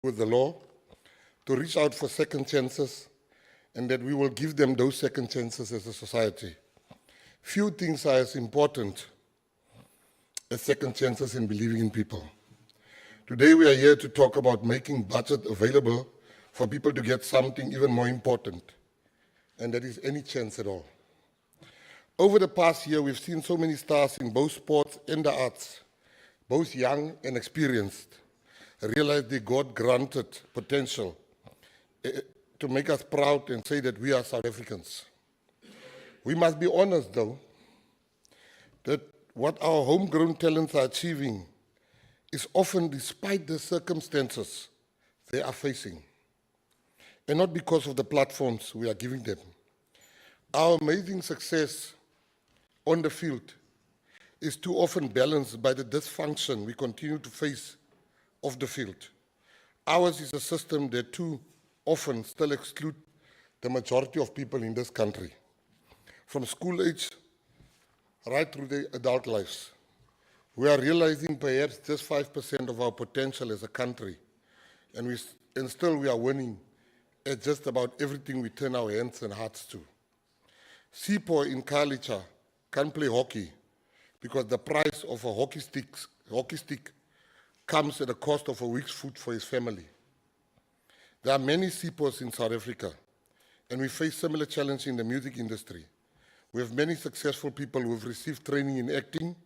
with the law to reach out for second chances, and that we will give them those second chances as a society. Few things are as important as second chances in believing in people. Today we are here to talk about making budget available for people to get something even more important, and that is any chance at all. Over the past year, we've seen so many stars in both sports and the arts, both young and experienced, realize their God-granted potential to make us proud and say that we are South Africans. We must be honest, though, that what our homegrown talents are achieving is often despite the circumstances they are facing, and not because of the platforms we are giving them. Our amazing success on the field is too often balanced by the dysfunction we continue to face off the field. Ours is a system that too often still excludes the majority of people in this country, from school age right through their adult lives. We are realizing perhaps just 5% of our potential as a country, and still we are winning at just about everything we turn our hands and hearts to. Sipho in Kalicha can't play hockey because the price of a hockey stick comes at the cost of a week's food for his family. There are many Siphos in South Africa, and we face similar challenges in the music industry. We have many successful people who have received training in acting,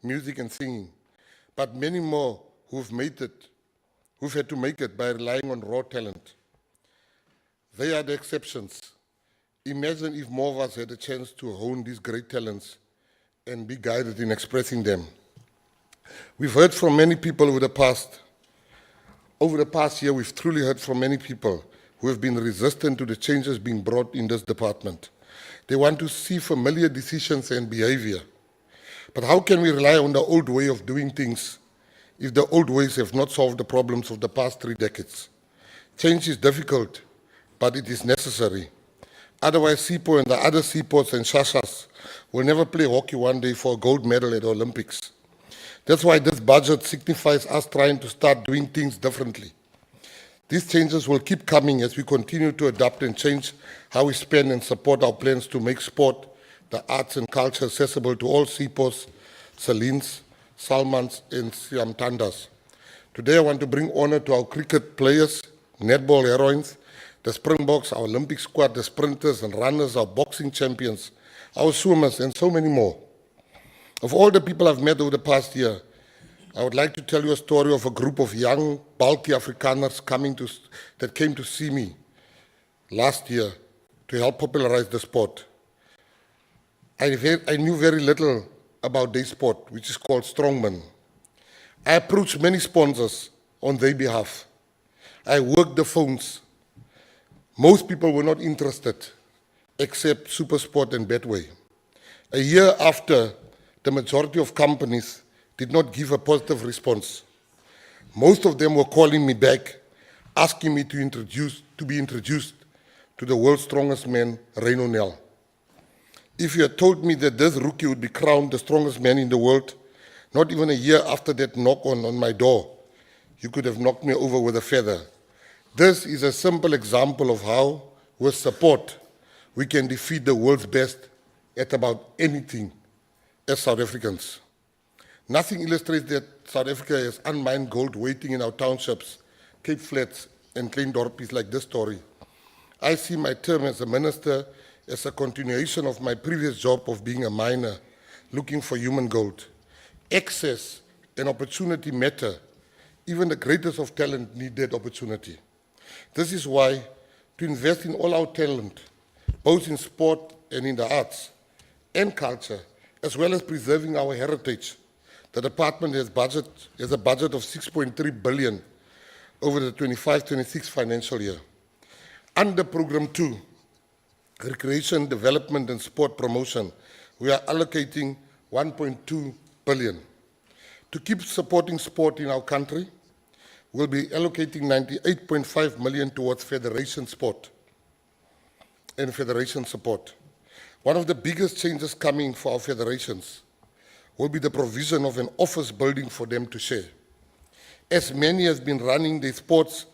music and singing, but many more who've had to make it by relying on raw talent. They are the exceptions. Imagine if more of us had a chance to hone these great talents and be guided in expressing them. We've heard from many people over the past year, we've truly heard from many people who have been resistant to the changes being brought in this department. They want to see familiar decisions and behavior. But how can we rely on the old way of doing things if the old ways have not solved the problems of the past 3 decades? Change is difficult, but it is necessary. Otherwise, Sipho and the other Siphos and Shashas will never play hockey one day for a gold medal at the Olympics. That's why this budget signifies us trying to start doing things differently. These changes will keep coming as we continue to adapt and change how we spend and support our plans to make sport, the arts and culture accessible to all Siphos, Celines, Salmans, and Siamtandas. Today I want to bring honor to our cricket players, netball heroines, the Springboks, our Olympic squad, the sprinters and runners, our boxing champions, our swimmers, and so many more. Of all the people I've met over the past year, I would like to tell you a story of a group of young, bulky Afrikaners that came to see me last year to help popularize the sport. I knew very little about their sport, which is called strongman. I approached many sponsors on their behalf. I worked the phones. Most people were not interested, except Supersport and Betway. A year after, the majority of companies did not give a positive response. Most of them were calling me back, asking me to be introduced to the world's strongest man, Reno Nel. If you had told me that this rookie would be crowned the strongest man in the world, not even a year after that knock on my door, you could have knocked me over with a feather. This is a simple example of how, with support, we can defeat the world's best at about anything as South Africans. Nothing illustrates that South Africa has unmined gold waiting in our townships, Cape Flats, and Kleindorpies like this story. I see my term as a minister as a continuation of my previous job of being a miner, looking for human gold. Access and opportunity matter. Even the greatest of talent need that opportunity. This is why, to invest in all our talent, both in sport and in the arts and culture, as well as preserving our heritage, the department has a budget of 6.3 billion over the 25-26 financial year. Under Program 2, Recreation, Development and Sport Promotion, we are allocating 1.2 billion. To keep supporting sport in our country, we'll be allocating 98.5 million towards federation sport and federation support. One of the biggest changes coming for our federations will be the provision of an office building for them to share. As many have been running their sports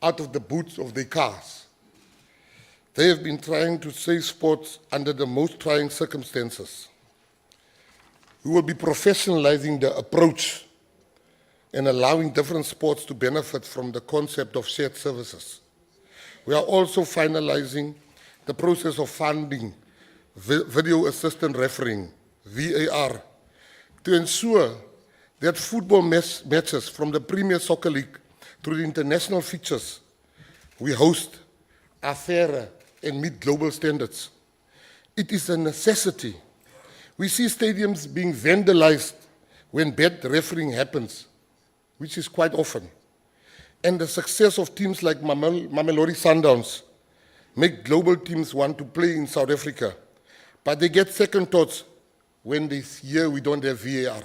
out of the boots of their cars. They have been trying to save sports under the most trying circumstances. We will be professionalizing the approach and allowing different sports to benefit from the concept of shared services. We are also finalizing the process of funding video assistant refereeing, VAR, to ensure that football matches from the Premier Soccer League through the international fixtures we host are fairer and meet global standards. It is a necessity. We see stadiums being vandalized when bad refereeing happens, which is quite often. And the success of teams like Mamelodi Sundowns make global teams want to play in South Africa, but they get second thoughts when they hear we don't have VAR.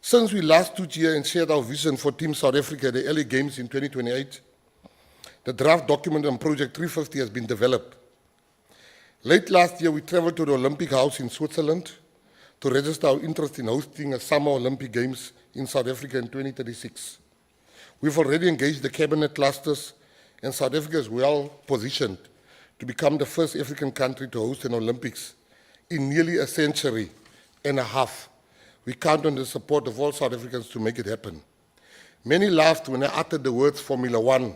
Since we last stood here and shared our vision for Team South Africa at the LA Games in 2028, the draft document on Project 350 has been developed. Late last year, we traveled to the Olympic House in Switzerland to register our interest in hosting a Summer Olympic Games in South Africa in 2036. We've already engaged the cabinet clusters, and South Africa is well positioned to become the first African country to host an Olympics in nearly a century and a half. We count on the support of all South Africans to make it happen. Many laughed when I uttered the words Formula One,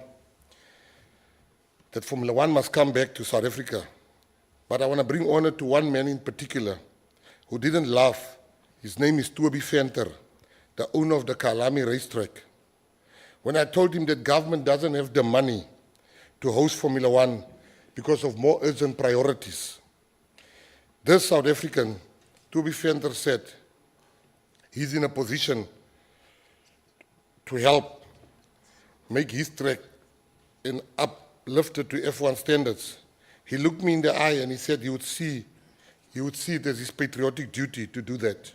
that Formula One must come back to South Africa. But I want to bring honor to one man in particular who didn't laugh. His name is Toby Venter, the owner of the Kalami racetrack. When I told him that government doesn't have the money to host Formula One because of more urgent priorities, this South African, Toby Venter, said he's in a position to help make his track and uplift it to F1 standards. He looked me in the eye and he said he would see it as his patriotic duty to do that.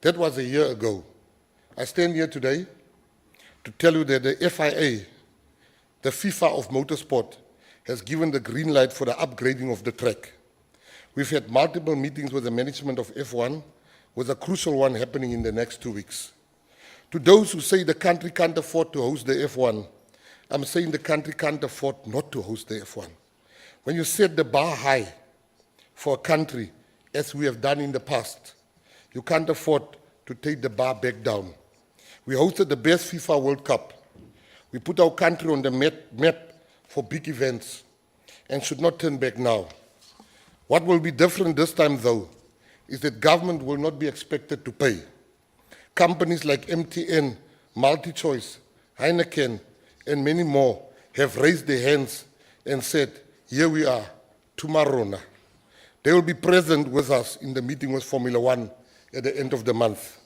That was a year ago. I stand here today to tell you that the FIA, the FIFA of motorsport, has given the green light for the upgrading of the track. We've had multiple meetings with the management of F1, with a crucial one happening in the next 2 weeks. To those who say the country can't afford to host the F1, I'm saying the country can't afford not to host the F1. When you set the bar high for a country, as we have done in the past, you can't afford to take the bar back down. We hosted the best FIFA World Cup. We put our country on the map for big events and should not turn back now. What will be different this time, though, is that government will not be expected to pay. Companies like MTN, MultiChoice, Heineken, and many more have raised their hands and said, here we are, tomorrow. They will be present with us in the meeting with Formula One at the end of the month.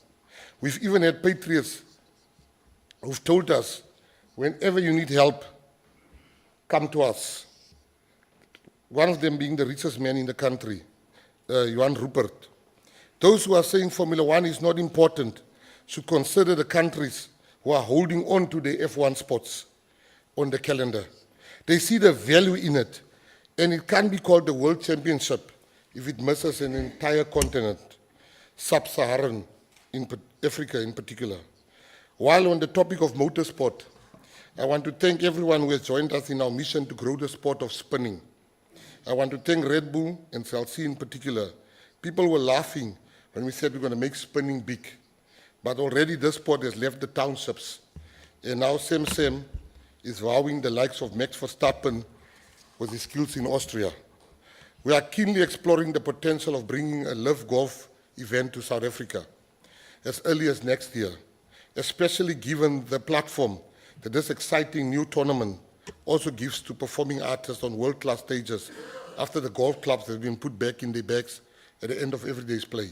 We've even had patriots who've told us, whenever you need help, come to us. One of them being the richest man in the country, Johan Rupert. Those who are saying Formula One is not important should consider the countries who are holding on to the F1 spots on the calendar. They see the value in it, and it can't be called the World Championship if it misses an entire continent, sub-Saharan, in Africa in particular. While on the topic of motorsport, I want to thank everyone who has joined us in our mission to grow the sport of spinning. I want to thank Red Bull and Celsi in particular. People were laughing when we said we're going to make spinning big. But already this sport has left the townships. And now Sam is vowing the likes of Max Verstappen with his skills in Austria. We are keenly exploring the potential of bringing a Live Golf event to South Africa as early as next year, especially given the platform that this exciting new tournament also gives to performing artists on world-class stages after the golf clubs have been put back in their bags at the end of every day's play.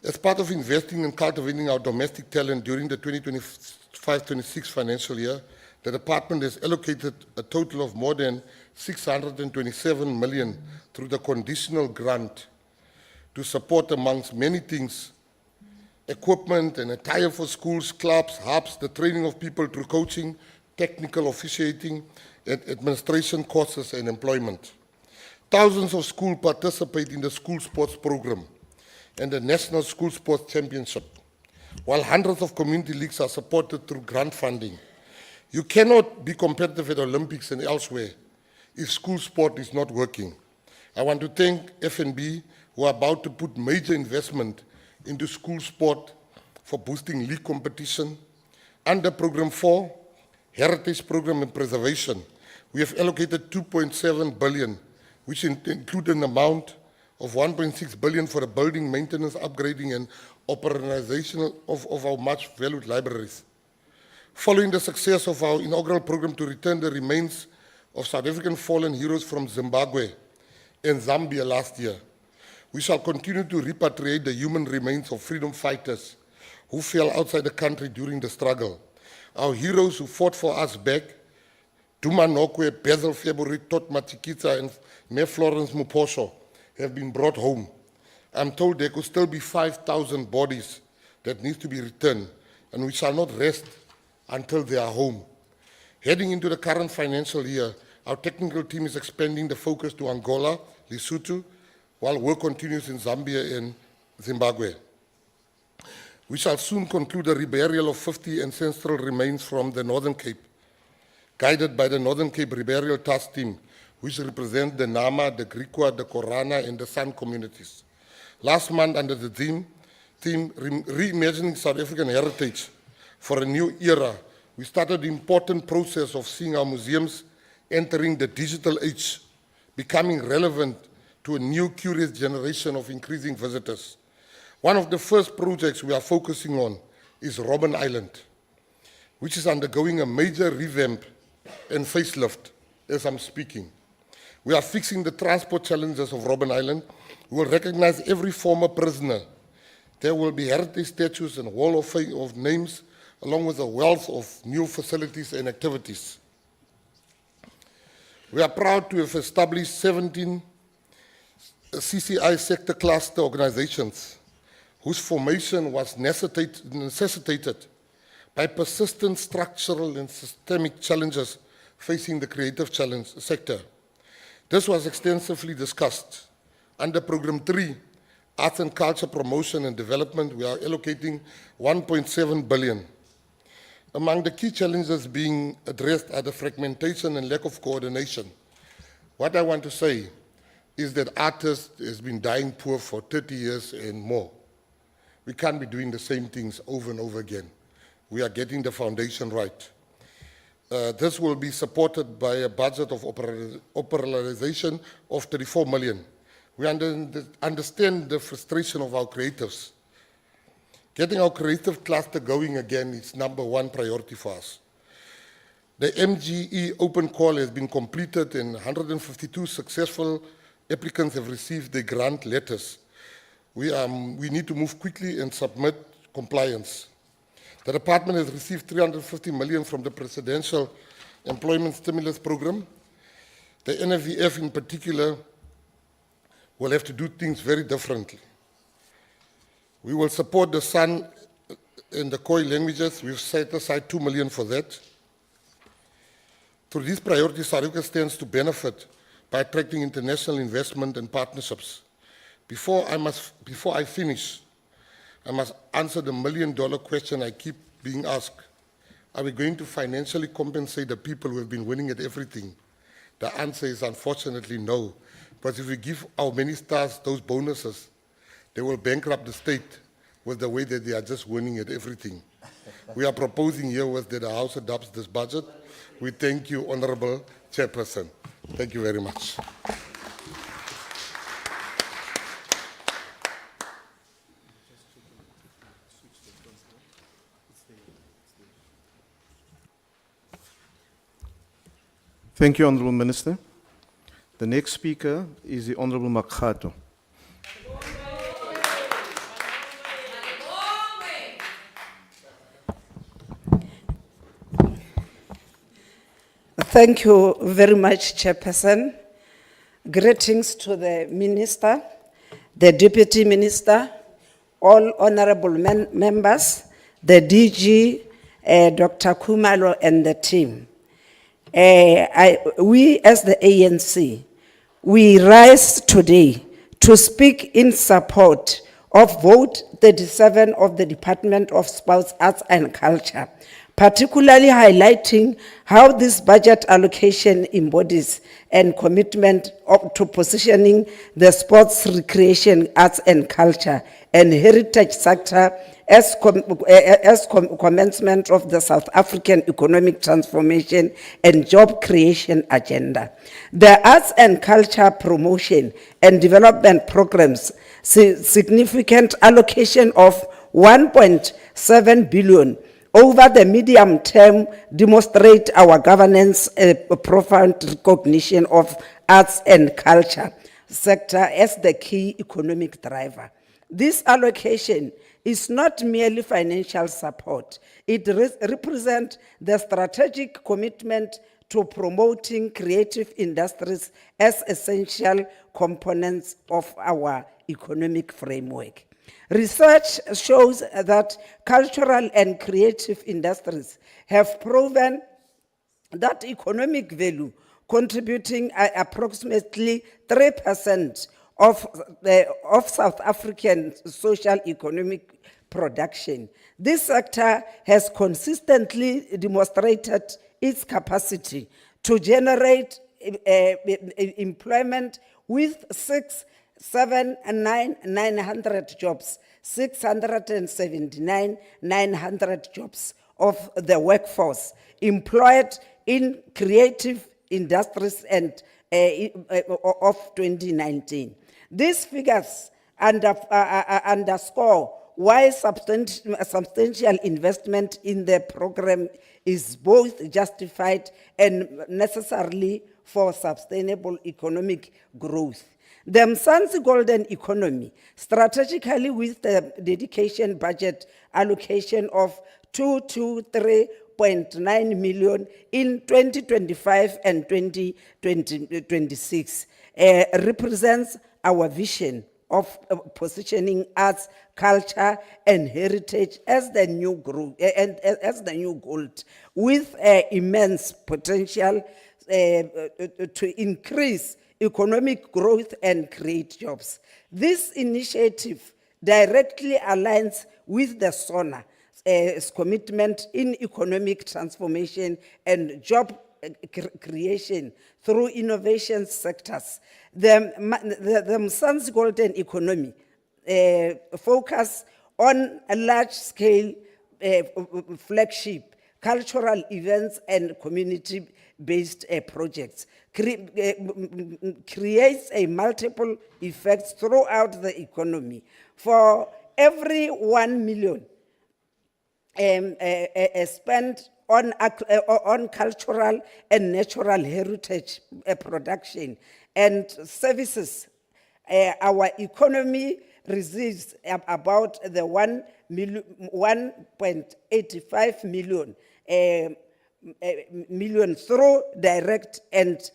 As part of investing and cultivating our domestic talent during the 2025-26 financial year, the department has allocated a total of more than 627 million through the conditional grant to support, amongst many things, equipment and attire for schools, clubs, hubs, the training of people through coaching, technical officiating, and administration courses and employment. Thousands of schools participate in the school sports program and the National School Sports Championship, while hundreds of community leagues are supported through grant funding. You cannot be competitive at Olympics and elsewhere if school sport is not working. I want to thank FNB, who are about to put major investment into school sport for boosting league competition. Under Program 4, Heritage Program and Preservation, we have allocated 2.7 billion, which include an amount of 1.6 billion for the building, maintenance, upgrading, and operationalization of our much valued libraries. Following the success of our inaugural program to return the remains of South African fallen heroes from Zimbabwe and Zambia last year, we shall continue to repatriate the human remains of freedom fighters who fell outside the country during the struggle. Our heroes who fought for us back, Duma Nokwe, Bezel February, Tot Matikita, and Me Florence Muposho, have been brought home. I'm told there could still be 5,000 bodies that need to be returned, and we shall not rest until they are home. Heading into the current financial year, our technical team is expanding the focus to Angola, Lesotho, while work continues in Zambia and Zimbabwe. We shall soon conclude the reburial of 50 ancestral remains from the Northern Cape, guided by the Northern Cape Reburial Task Team, which represent the Nama, the Griqua, the Korana, and the San communities. Last month, under the theme Reimagining South African Heritage for a New Era, we started the important process of seeing our museums entering the digital age, becoming relevant to a new curious generation of increasing visitors. One of the first projects we are focusing on is Robben Island, which is undergoing a major revamp and facelift as I'm speaking. We are fixing the transport challenges of Robben Island. We will recognize every former prisoner. There will be heritage statues and wall of names, along with a wealth of new facilities and activities. We are proud to have established 17 CCI sector cluster organizations whose formation was necessitated by persistent structural and systemic challenges facing the creative sector. This was extensively discussed. Under Program 3, Arts and Culture Promotion and Development, we are allocating 1.7 billion. Among the key challenges being addressed are the fragmentation and lack of coordination. What I want to say is that artists has been dying poor for 30 years and more. We can't be doing the same things over and over again. We are getting the foundation right. This will be supported by a budget of operationalization of 34 million. We understand the frustration of our creatives. Getting our creative cluster going again is #1 priority for us. The MGE open call has been completed and 152 successful applicants have received their grant letters. We need to move quickly and submit compliance. The department has received 350 million from the Presidential Employment Stimulus Program. The NFVF in particular will have to do things very differently. We will support the San and the Khoi languages. We've set aside 2 million for that. Through these priorities, South Africa stands to benefit by attracting international investment and partnerships. Before I finish, I must answer the million-dollar question I keep being asked. Are we going to financially compensate the people who have been winning at everything? The answer is unfortunately no. But if we give our many stars those bonuses, they will bankrupt the state with the way that they are just winning at everything. We are proposing here was that the House adopts this budget. We thank you, Honorable Chairperson. Thank you very much. Thank you, Honourable Minister. The next speaker is the Honourable Makgato. Thank you very much, Chairperson. Greetings to the Minister, the Deputy Minister, all honorable members, the DG, Dr. Kumalo and the team. We as the ANC, we rise today to speak in support of Vote 37 of the Department of Sports, Arts and Culture, particularly highlighting how this budget allocation embodies and commitment to positioning the sports, recreation, arts and culture and heritage sector as commencement of the South African economic transformation and job creation agenda. The arts and culture promotion and development programs, significant allocation of 1.7 billion over the medium term demonstrate our governance profound recognition of arts and culture sector as the key economic driver. This allocation is not merely financial support. It represents the strategic commitment to promoting creative industries as essential components of our economic framework. Research shows that cultural and creative industries have proven that economic value contributing approximately 3% of South African social economic production. This sector has consistently demonstrated its capacity to generate employment with 900 jobs, 900 jobs of the workforce employed in creative industries and of 2019. These figures underscore why substantial investment in the program is both justified and necessarily for sustainable economic growth. The Mzansi Golden Economy, strategically with the dedication budget allocation of 223.9 million in 2025 and 2026, represents our vision of positioning arts, culture, and heritage as the new growth, as the new gold, with immense potential to increase economic growth and create jobs. This initiative directly aligns with the SONA's commitment in economic transformation and job creation through innovation sectors. The Mzansi Golden Economy focus on a large-scale flagship cultural events and community-based projects, creates a multiple effects throughout the economy. For every 1 million spent on cultural and natural heritage production and services, our economy receives about the 1.85 million through direct and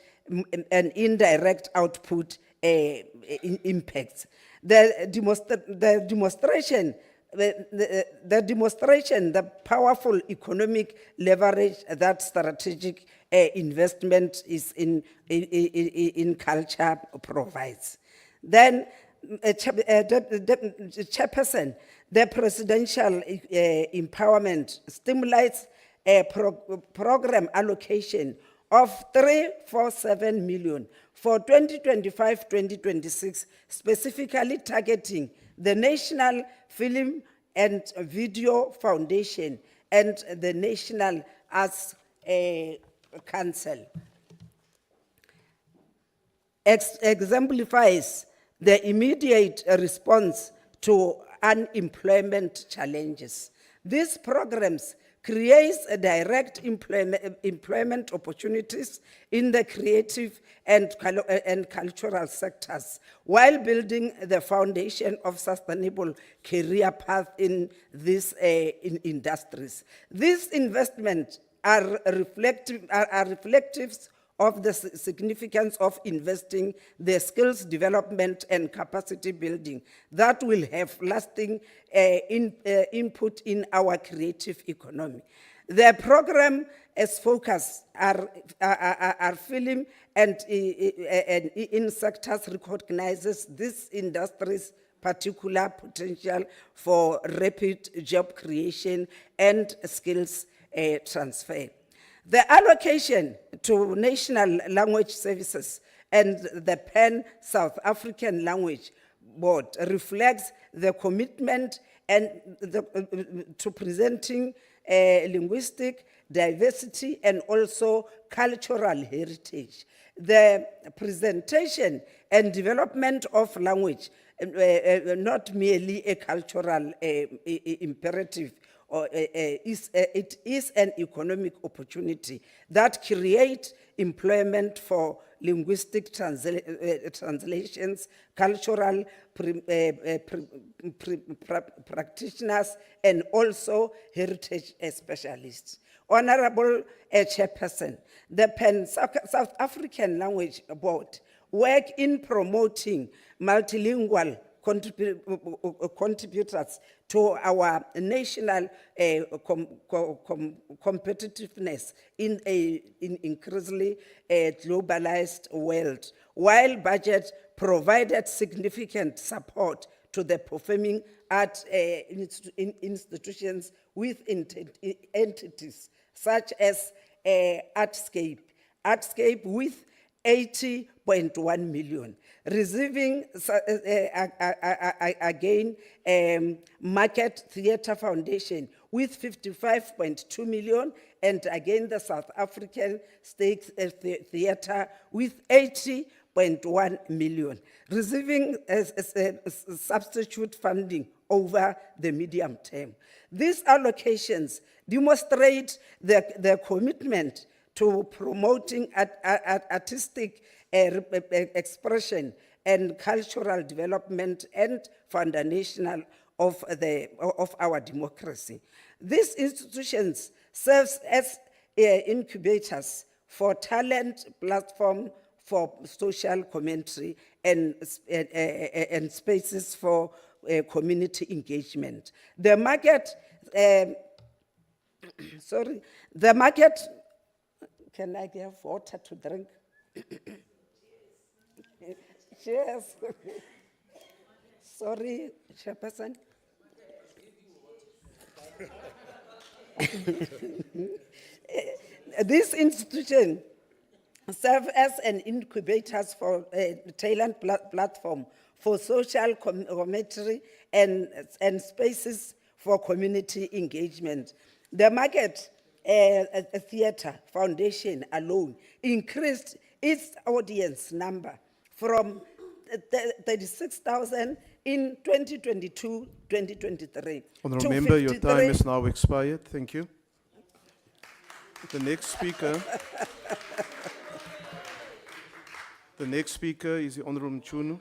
indirect output impacts. The powerful economic leverage that strategic investment is in culture provides. Then, Chairperson, the presidential empowerment stimulates a program allocation of 347 million for 2025-2026, specifically targeting the National Film and Video Foundation and the National Arts Council. Exemplifies the immediate response to unemployment challenges. These programs creates a direct employment opportunities in the creative and cultural sectors, while building the foundation of sustainable career path in these industries. These investments are reflective of the significance of investing the skills development and capacity building that will have lasting input in our creative economy. The program as focus are film and in sectors recognizes this industry's particular potential for rapid job creation and skills transfer. The allocation to National Language Services and the Pan-South African Language Board reflects the commitment and to presenting linguistic diversity and also cultural heritage. The presentation and development of language, not merely a cultural imperative, it is an economic opportunity that creates employment for linguistic translations, cultural practitioners, and also heritage specialists. Honorable Chairperson, the Pan-South African Language Board work in promoting multilingual contributors to our national competitiveness in an increasingly globalized world, while budget provided significant support to the performing art institutions with entities such as Artscape with 80.1 million, receiving again Market Theatre Foundation with 55.2 million, and again the South African State Theatre with 80.1 million, receiving substitute funding over the medium term. These allocations demonstrate the commitment to promoting artistic expression and cultural development and foundational of our democracy. These institutions serve as incubators for talent, platform for social commentary, and spaces for community engagement. The market, can I get water to drink? Cheers. Sorry, Chairperson. This institution serve as an incubators for talent platform for social commentary and spaces for community engagement. The Market Theatre Foundation alone increased its audience number from 36,000 in 2022-2023. Honourable Member, your time is now expired. Thank you. The next speaker is the Honourable Mchunu.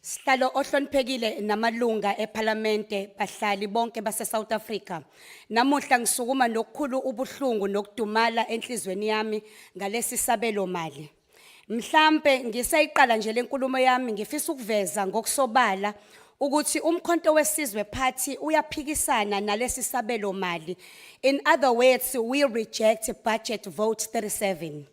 Sihlalo ohloniphekile namalunga eParliamente bahlali bonke base South Africa. Namuhla ngisukuma nokukhulu ubuhlungu nokudumala enhlizweni yami ngalesi sabelo mali. Mhlambe ngisayiqala nje lenkulumo yami ngifisa ukuveza ngokusobala ukuthi umkhonto wesizwe party uyaphikisana nalesi sabelo mali. In other words, we reject budget vote 37.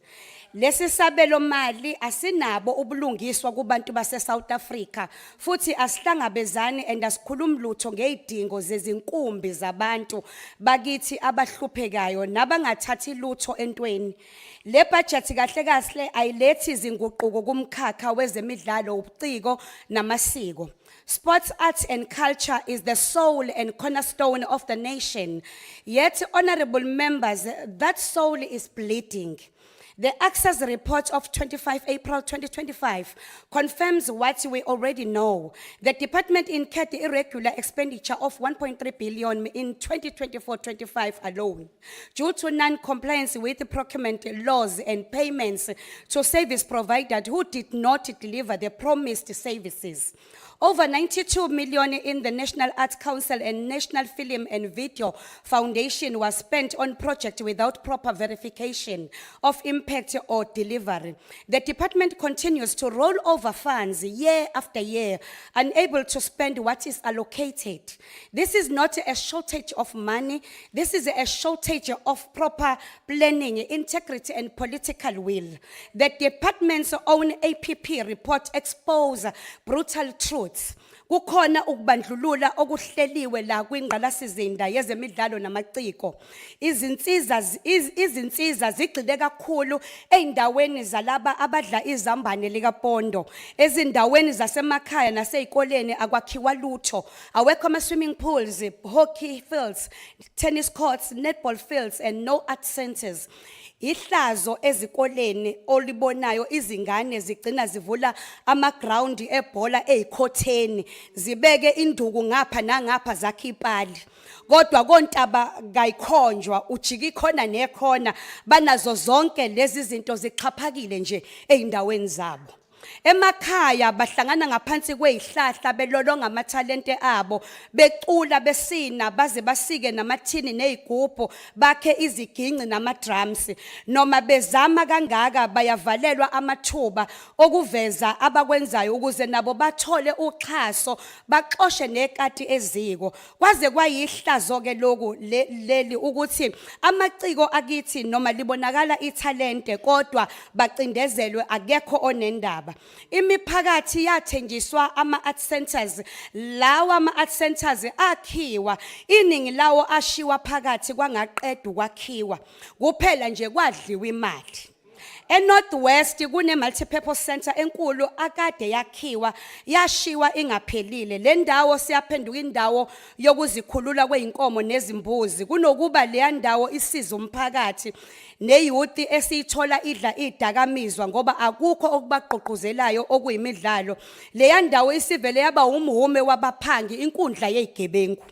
Lesi sabelo mali asinabo ubulungiswa kubantu base South Africa futhi asihlangabezani and asikhulumi lutho ngezidingo zezinkumbi zabantu bakithi abahluphekayo nabangathathi lutho entweni. Le budget kahle kahle ayilethi izinguquko kumkhakha wezemidlalo, ubuciko namasiko. Sports, arts and culture is the soul and cornerstone of the nation. Yet, honorable members, that soul is bleeding. The Access report of 25 April 2025 confirms what we already know. The department incurred irregular expenditure of 1.3 billion in 2024-25 alone, due to non-compliance with procurement laws and payments to service providers who did not deliver the promised services. Over 92 million in the National Arts Council and National Film and Video Foundation was spent on projects without proper verification of impact impact or delivery. The department continues to roll over funds year after year, unable to spend what is allocated. This is not a shortage of money. This is a shortage of proper planning, integrity, and political will. The department's own APP report expose brutal truths. Kukhona ukubandlulula okuhleliwe la kwingqalasizinda yezemidlalo namaciko. Izinsiza zigxile kakhulu eindaweni zalaba abadla izambane likapondo. Ezindaweni zasemakhaya nasezikoleni akwakhiwa lutho. Awekho ama-swimming pools, hockey fields, tennis courts, netball fields, and no art centers. Ihlazo ezikoleni olibonayo izingane zigcina zivula ama-ground ebhola ezikhotheni zibeke induku ngapha nangapha zakhe ipali. Kodwa kontaba kayikhonjwa ujika ikhona nekhona banazo zonke lezi zinto zichaphakile nje eindaweni zabo. Emakhaya bahlangana ngaphansi kwezihlahla belolonga amathalente abo becula besina baze basike namathini nezigubhu bakhe iziginci namadrums noma bezama kangaka bayavalelwa amathuba okuveza abakwenzayo ukuze nabo bathole uxhaso baxoshe nekati eziko kwaze kwayihlazo ke lokhu leli ukuthi amaciko akithi noma libonakala ithalente kodwa bacindezelwe akekho onendaba. Imiphakathi yathenjiswa ama-art centers, lawa ama-art centers akhiwa, iningi lawo ashiwa phakathi kwangaqeda ukwakhiwa, kuphela nje kwadliwa imali. Northwest kune multipurpose center enkulu akade yakhiwa yashiwa ingaphelile. Le ndawo siyaphenduka indawo yokuzikhulula kweinkomo nezimbuzi kunokuba le ndawo isiza umphakathi neyouth esithola idla idakamizwa ngoba akukho okubaqoqozelayo okuyimidlalo. Le ndawo isivele yaba umhume wabaphangi inkundla yezigebengu.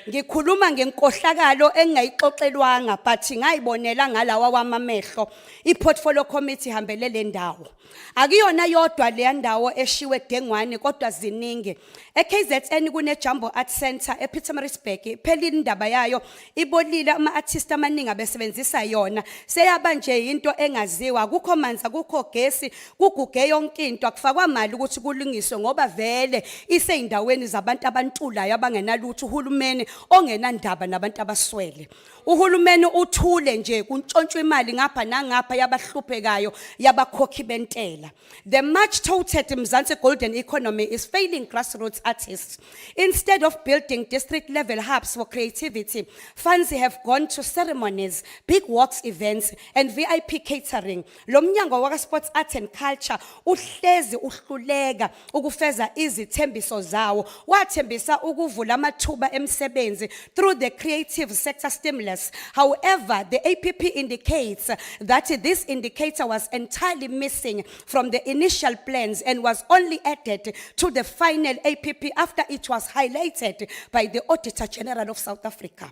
Ngikhuluma ngenkohlakalo engayixoxelwanga but ngayibonela ngalawa wamamehlo. I-portfolio committee hambele le ndawo. Akuyona yodwa le ndawo eshiwe Dengwane kodwa ziningi. KZN kune Jumbo Art Center ePietermaritzburg. Phela indaba yayo ibolile ama-artist amaningi abesebenzisa yona. Seyaba nje into engaziwa. Kukho manzi, kukho gesi, kuguge yonke into akufakwa imali ukuthi kulungiswe ngoba vele iseyindaweni zabantu abantulayo abangenalutho. Uhulumeni ongenandaba nabantu abaswele. Uhulumeni uthule nje kuntshontshwe imali ngapha nangapha yabahluphekayo yabakhokhi bentela. The much touted Mzansi golden economy is failing grassroots artists. Instead of building district level hubs for creativity, funds have gone to ceremonies, big works events, and VIP catering. Lo mnyango waka sports, arts and culture uhlezi uhluleka ukufeza izithembiso zawo. Wathembisa ukuvula amathuba emsebenzi through the creative sector stimulus. However, the APP indicates that this indicator was entirely missing from the initial plans and was only added to the final APP after it was highlighted by the Auditor General of South Africa.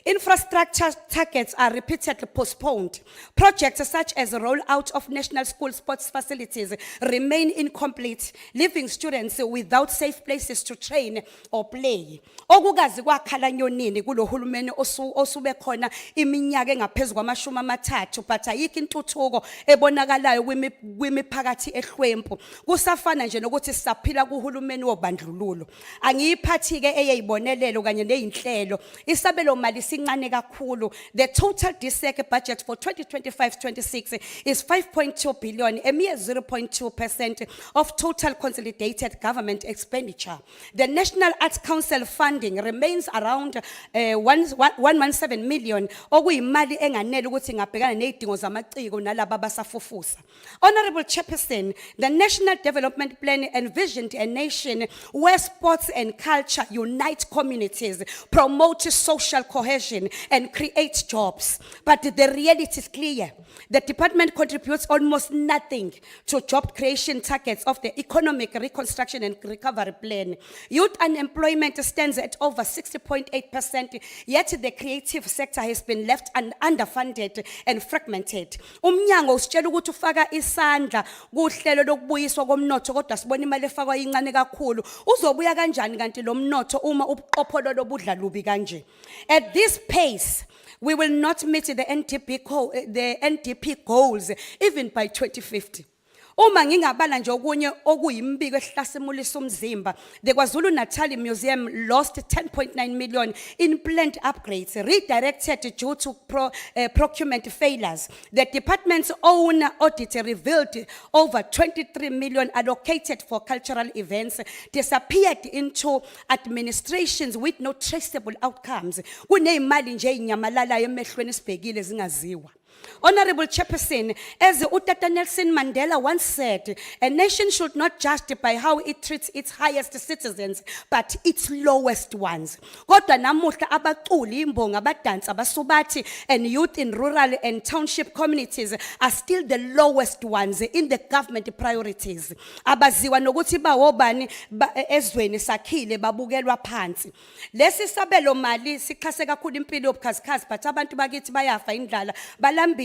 Infrastructure targets are repeatedly postponed. Projects such as the rollout of national school sports facilities remain incomplete, leaving students without safe places to train or play. Okukazi kwakhala nyonini kulo hulumeni osube khona iminyaka engaphezulu kwamashumi amathathu but ayikho intuthuko ebonakalayo kwimiphakathi ehlwempu. Kusafana nje nokuthi sisaphila kuhulumeni wobandlululo. Angiyiphathi ke eyibonelelo kanye nezinhlelo. Isabelo mali sincane kakhulu. The total DSEC budget for 2025-26 is 5.2 billion, a mere 0.2% of total consolidated government expenditure. The National Arts Council funding remains around 117 million. Okuyimali enganele ukuthi ngabhekana nezidingo zamaciko nalabo abasafufusa. Honorable Chairperson, the National Development Plan envisioned a nation where sports and culture unite communities, promote social cohesion, and create jobs. But the reality is clear. The department contributes almost nothing to job creation targets of the Economic Reconstruction and Recovery Plan. Youth unemployment stands at over 60.8%, yet the creative sector has been left underfunded and fragmented. Umnyango usitshela ukuthi ufaka isandla kuhlelo lokubuyiswa komnotho kodwa sibona imali efakwa incane kakhulu. Uzobuya kanjani kanti lo mnotho uma ubuqopholo lobudla lubi kanje? At this pace, we will not meet the NDP goals even by 2050. Uma ngingabala nje okunye okuyimbiko esihlasimulisa umzimba, the KwaZulu-Natal Museum lost 10.9 million in planned upgrades redirected due to procurement failures. The department's own audit revealed over 23 million allocated for cultural events disappeared into administrations with no traceable outcomes. Kuneyimali nje inyamalala emehlweni sibhekile zingaziwa. Honorable Chairperson, as Utata Nelson Mandela once said, a nation should not judge by how it treats its highest citizens, but its lowest ones. Kodwa namuhla abaculi, imbonga, abadansi, abasubathi, and youth in rural and township communities are still the lowest ones in the government priorities. Abaziwa nokuthi bawobani ezweni sakhile babukelwa phansi. Lesi sabelo mali sikhase kakhulu impilo yobukhazikhazi, but abantu bakithi bayafa indlala balambile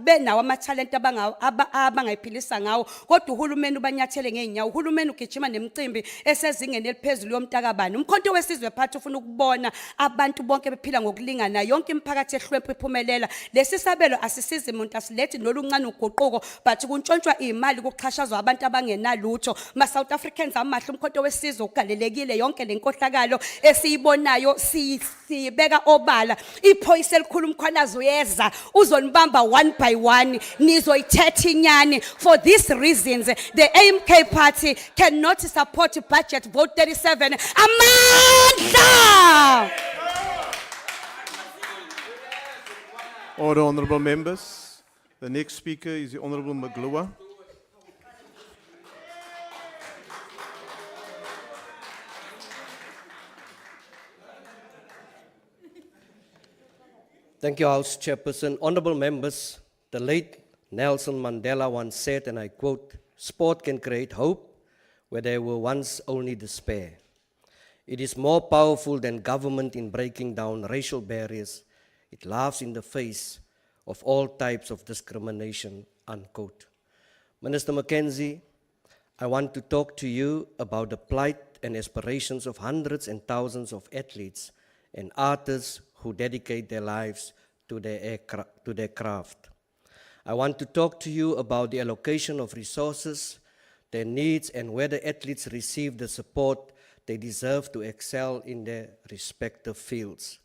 benawo ama-talent abangayiphilisa ngawo, kodwa uhulumeni ubanyathele ngeenyawo. Uhulumeni ugijima nemicimbi esezingeni eliphezulu yomtakabani. Umkhonto wesizwe phathi ufuna ukubona abantu bonke bephila ngokulingana, yonke imiphakathi ehlwempu iphumelela. Lesi sabelo asisizi umuntu, asilethi noluncane uguquko, but kuntshontshwa imali kuxhashazwa abantu abangenalutho. Ma-South Africans amahle, umkhonto wesizwe ugalelekile, yonke le nkohlakalo esiyibonayo siyibeka obala. Iphoyisa elikhulu umkhwanazi uyeza uzonibamba one by one, nizoyithetha inyani. For these reasons, the AMK party cannot support budget vote 37. Amandla! Order, honorable members. The next speaker is the Honorable Magloa. Thank you, House Chairperson. Honorable members, the late Nelson Mandela once said, and I quote, "Sport can create hope where there were once only despair. It is more powerful than government in breaking down racial barriers. It laughs in the face of all types of discrimination," unquote. Minister Mackenzie, I want to talk to you about the plight and aspirations of hundreds and thousands of athletes and artists who dedicate their lives to their craft. I want to talk to you about the allocation of resources, their needs, and whether athletes receive the support they deserve to excel in their respective fields.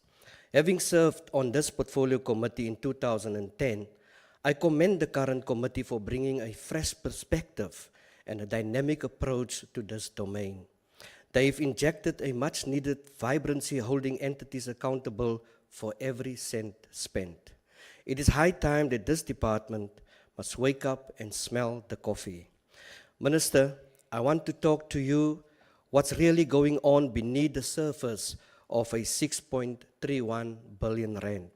Having served on this portfolio committee in 2010, I commend the current committee for bringing a fresh perspective and a dynamic approach to this domain. They've injected a much-needed vibrancy, holding entities accountable for every cent spent. It is high time that this department must wake up and smell the coffee. Minister, I want to talk to you what's really going on beneath the surface of a 6.31 billion rand.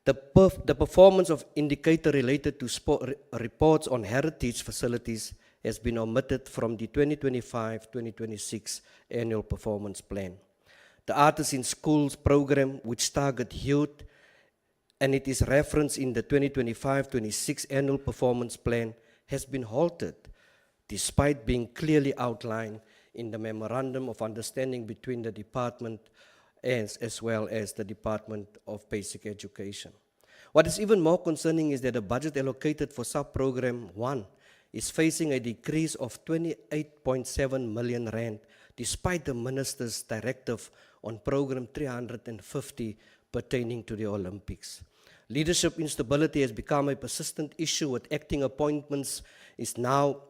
The performance of indicator related to reports on heritage facilities has been omitted from the 2025-2026 annual performance plan. The Artists in Schools program, which target youth, and it is referenced in the 2025-26 annual performance plan, has been halted, despite being clearly outlined in the Memorandum of Understanding between the department as well as the Department of Basic Education. What is even more concerning is that the budget allocated for sub-program 1 is facing a decrease of 28.7 million rand, despite the minister's directive on program 350 pertaining to the Olympics. Leadership instability has become a persistent issue, with acting appointments is now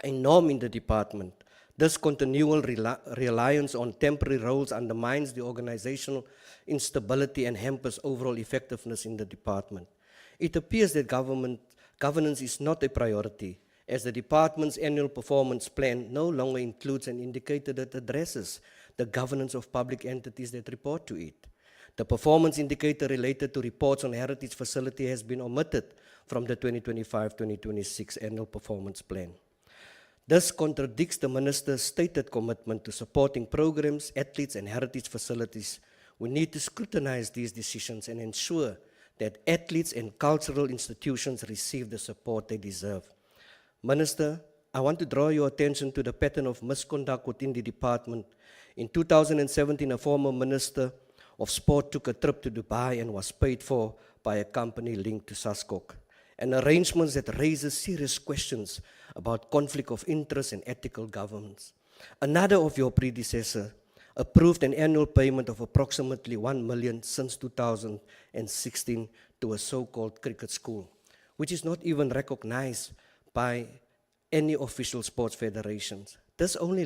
a norm in the department. This continual reliance on temporary roles undermines the organizational instability and hampers overall effectiveness in the department. It appears that governance is not a priority, as the department's annual performance plan no longer includes an indicator that addresses the governance of public entities that report to it. The performance indicator related to reports on heritage facility has been omitted from the 2025-2026 annual performance plan. This contradicts the minister's stated commitment to supporting programs, athletes, and heritage facilities. We need to scrutinize these decisions and ensure that athletes and cultural institutions receive the support they deserve. Minister, I want to draw your attention to the pattern of misconduct within the department. In 2017, a former minister of Sport took a trip to Dubai and was paid for by a company linked to Saskok. An arrangement that raises serious questions about conflict of interest and ethical governance. Another of your predecessors approved an annual payment of approximately 1 million since 2016 to a so-called cricket school, which is not even recognized by any official sports federations. The only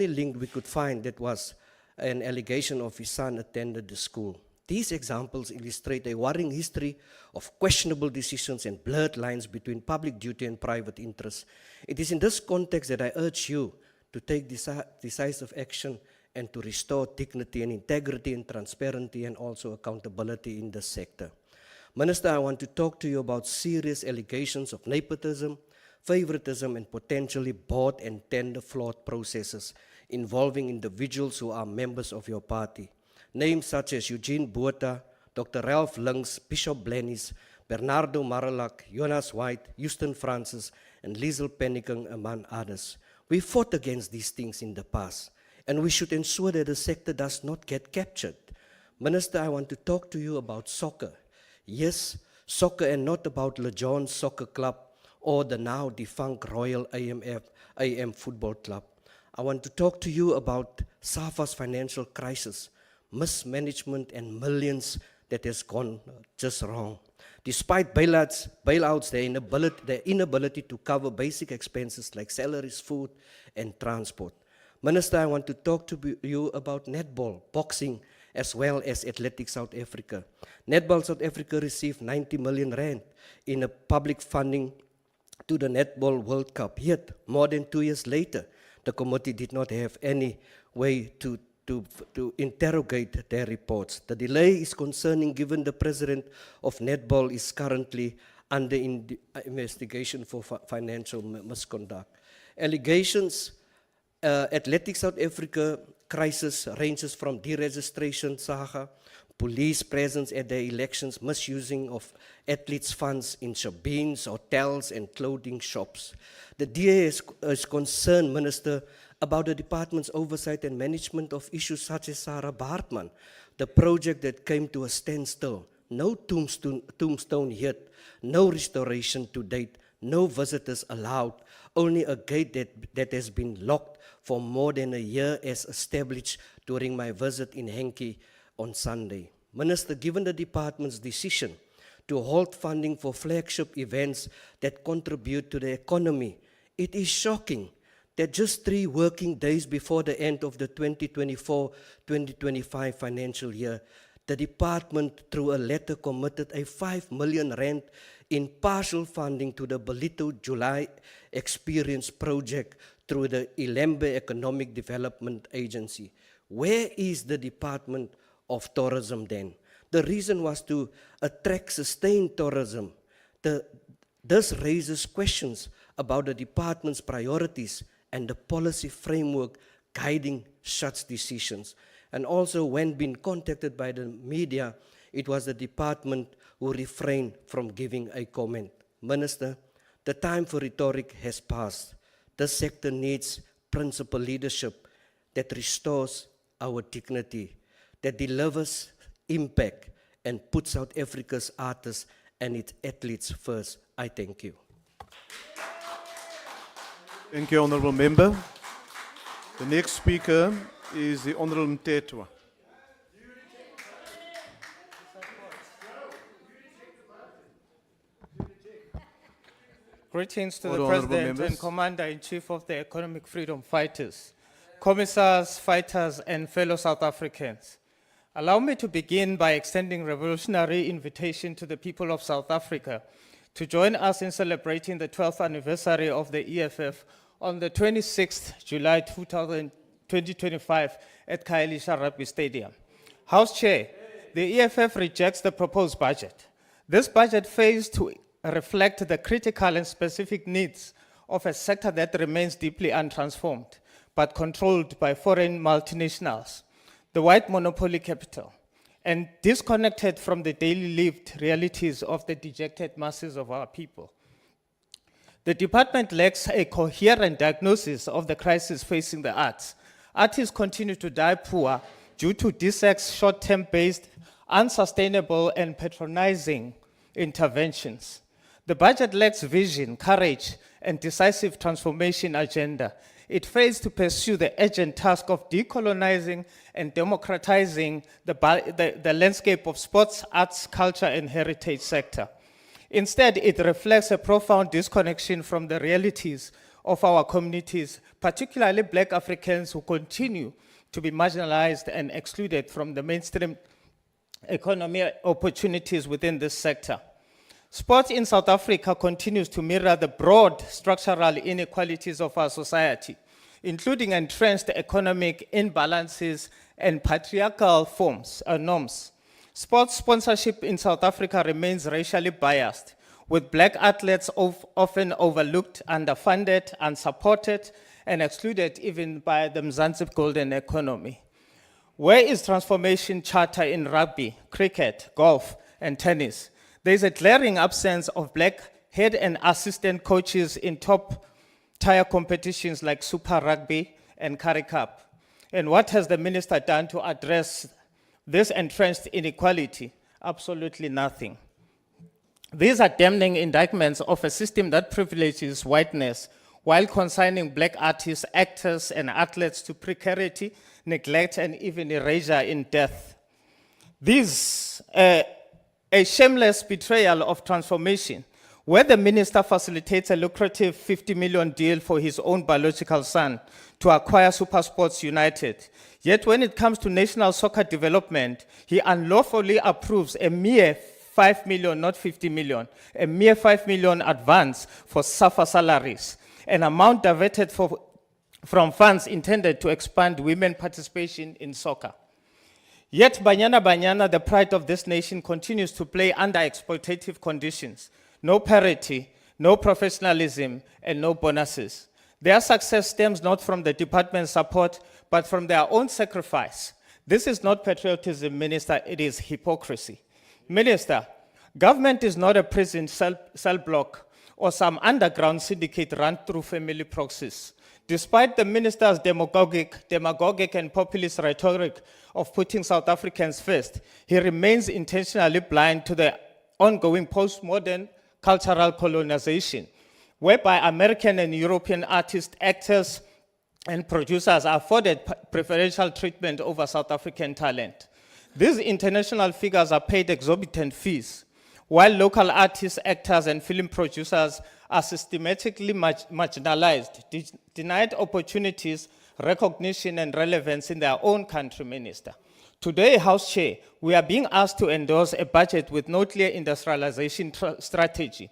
link we could find that was an allegation of his son attended the school. These examples illustrate a worrying history of questionable decisions and blurred lines between public duty and private interests. It is in this context that I urge you to take decisive action and to restore dignity and integrity and transparency and also accountability in this sector. Minister, I want to talk to you about serious allegations of nepotism, favoritism, and potentially bought and tender flawed processes involving individuals who are members of your party. Names such as Eugene Botha, Dr. Ralph Links, Bishop Blennies, Bernardo Maralak, Jonas White, Houston Francis, and Liesl Pennicking, among others. We fought against these things in the past, and we should ensure that the sector does not get captured. Minister, I want to talk to you about soccer. Yes, soccer, and not about LeJohn Soccer Club or the now defunct Royal AM Football Club. I want to talk to you about SAFA's financial crisis, mismanagement, and millions that has gone just wrong. Despite bailouts, their inability to cover basic expenses like salaries, food, and transport. Minister, I want to talk to you about netball, boxing, as well as Athletics South Africa. Netball South Africa received 90 million rand in a public funding to the Netball World Cup. Yet, more than 2 years later, the committee did not have any way to interrogate their reports. The delay is concerning given the president of Netball is currently under investigation for financial misconduct. Allegations, Athletics South Africa crisis ranges from deregistration saga, police presence at the elections, misusing of athletes' funds in shebeens, hotels, and clothing shops. The DA is concerned, Minister, about the department's oversight and management of issues such as Sarah Baartman, the project that came to a standstill. No tombstone yet, no restoration to date, no visitors allowed, only a gate that has been locked for more than a year as established during my visit in Henke on Sunday. Minister, given the department's decision to halt funding for flagship events that contribute to the economy, it is shocking that just 3 working days before the end of the 2024-2025 financial year, the department, through a letter, committed a 5 million rand in partial funding to the Belito July Experience project through the Ilembe Economic Development Agency. Where is the Department of Tourism then? The reason was to attract sustained tourism. This raises questions about the department's priorities and the policy framework guiding such decisions. And also, when being contacted by the media, it was the department who refrained from giving a comment. Minister, the time for rhetoric has passed. The sector needs principled leadership that restores our dignity, that delivers impact, and puts South Africa's artists and its athletes first. I thank you. Thank you, Honourable Member. The next speaker is the Honourable Mtetwa. Greetings to All the honourable President members. and Commander-in-Chief of the Economic Freedom Fighters, Commissars, fighters, and fellow South Africans. Allow me to begin by extending revolutionary invitation to the people of South Africa to join us in celebrating the 12th anniversary of the EFF on the 26th July 2025 at Khayelitsha Rugby Stadium. House Chair, the EFF rejects the proposed budget. This budget fails to reflect the critical and specific needs of a sector that remains deeply untransformed, but controlled by foreign multinationals, the white monopoly capital, and disconnected from the daily lived realities of the dejected masses of our people. The department lacks a coherent diagnosis of the crisis facing the arts. Artists continue to die poor due to DSEC's short-term based, unsustainable and patronizing interventions. The budget lacks vision, courage, and decisive transformation agenda. It fails to pursue the urgent task of decolonizing and democratizing the landscape of sports, arts, culture, and heritage sector. Instead, it reflects a profound disconnection from the realities of our communities, particularly Black Africans who continue to be marginalized and excluded from the mainstream economy opportunities within this sector. Sport in South Africa continues to mirror the broad structural inequalities of our society, including entrenched economic imbalances and patriarchal norms. Sports sponsorship in South Africa remains racially biased, with Black athletes often overlooked, underfunded, unsupported, and excluded even by the Mzansi golden economy. Where is transformation charter in rugby, cricket, golf, and tennis? There is a glaring absence of Black head and assistant coaches in top-tier competitions like Super Rugby and Currie Cup. And what has the minister done to address this entrenched inequality? Absolutely nothing. These are damning indictments of a system that privileges whiteness while consigning Black artists, actors, and athletes to precarity, neglect, and even erasure in death. These a shameless betrayal of transformation, where the minister facilitates a lucrative 50 million deal for his own biological son to acquire SuperSports United. Yet when it comes to national soccer development, he unlawfully approves a mere 5 million, not 50 million, a mere 5 million advance for SAFA salaries, an amount diverted from funds intended to expand women participation in soccer. Yet Banyana, the pride of this nation, continues to play under exploitative conditions. No parity, no professionalism, and no bonuses. Their success stems not from the department's support, but from their own sacrifice. This is not patriotism, Minister, it is hypocrisy. Minister, government is not a prison cell block or some underground syndicate run through family proxies. Despite the minister's demagogic and populist rhetoric of putting South Africans first, he remains intentionally blind to the ongoing postmodern cultural colonization, whereby American and European artists, actors, and producers are afforded preferential treatment over South African talent. These international figures are paid exorbitant fees, while local artists, actors, and film producers are systematically marginalized, denied opportunities, recognition, and relevance in their own country, Minister. Today, House Chair, we are being asked to endorse a budget with no clear industrialization strategy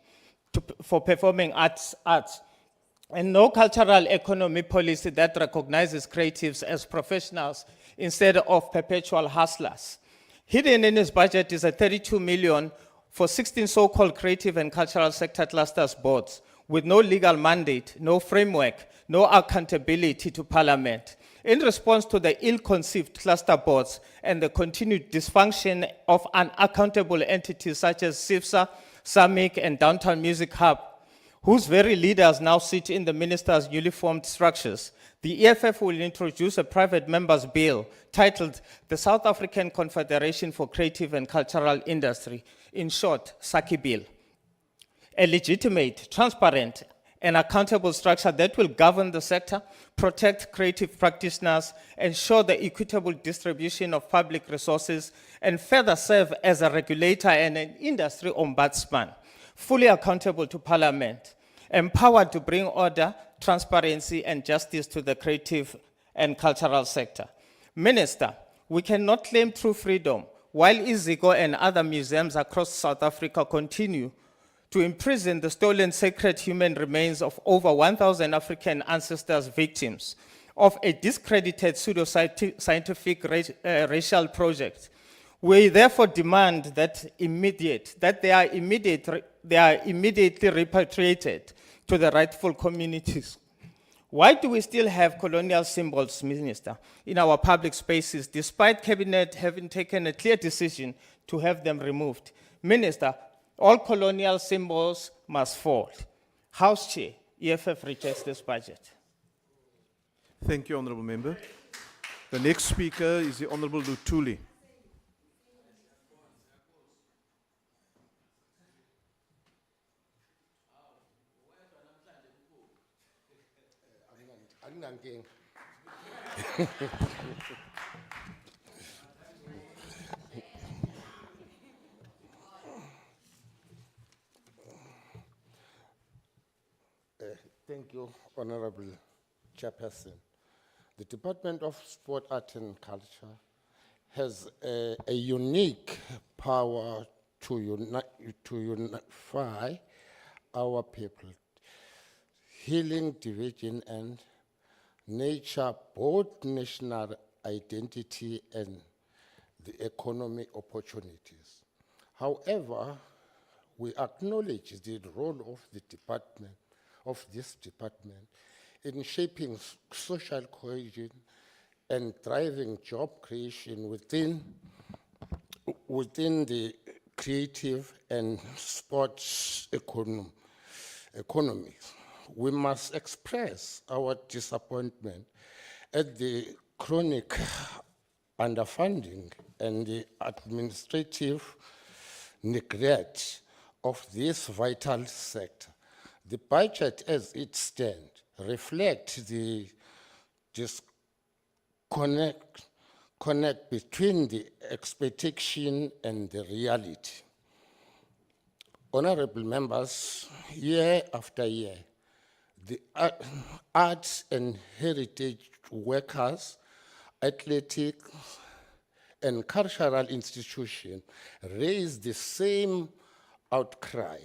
for performing arts, and no cultural economy policy that recognizes creatives as professionals instead of perpetual hustlers. Hidden in his budget is a 32 million for 16 so-called creative and cultural sector clusters boards with no legal mandate, no framework, no accountability to Parliament. In response to the ill-conceived cluster boards and the continued dysfunction of unaccountable entities such as SIFSA, SAMIC, and Downtown Music Hub, whose very leaders now sit in the minister's newly formed structures, the EFF will introduce a private members' bill titled the South African Confederation for Creative and Cultural Industry, in short, SACI Bill. A legitimate, transparent, and accountable structure that will govern the sector, protect creative practitioners, ensure the equitable distribution of public resources, and further serve as a regulator and an industry ombudsman, fully accountable to Parliament, empowered to bring order, transparency, and justice to the creative and cultural sector. Minister, we cannot claim true freedom while Iziko and other museums across South Africa continue to imprison the stolen sacred human remains of over 1,000 African ancestors victims of a discredited pseudo-scientific racial project. We therefore demand that they are immediately repatriated to the rightful communities. Why do we still have colonial symbols, Minister, in our public spaces, despite Cabinet having taken a clear decision to have them removed? Minister, all colonial symbols must fall. House Chair, EFF rejects this budget. Thank you, Honourable Member. The next speaker is the Honorable Lutuli. Anginankinga. Thank you, Honorable Chairperson. The Department of Sport, Art and Culture has a unique power to unify our people, healing division and nature, both national identity and the economic opportunities. However, we acknowledge the role of the department, of this department, in shaping social cohesion and driving job creation within the creative and sports economies. We must express our disappointment at the chronic underfunding and the administrative neglect of this vital sector. The budget as it stands reflects the disconnect between the expectation and the reality. Honorable members, year after year, the arts and heritage workers, athletics, and cultural institutions raise the same outcry: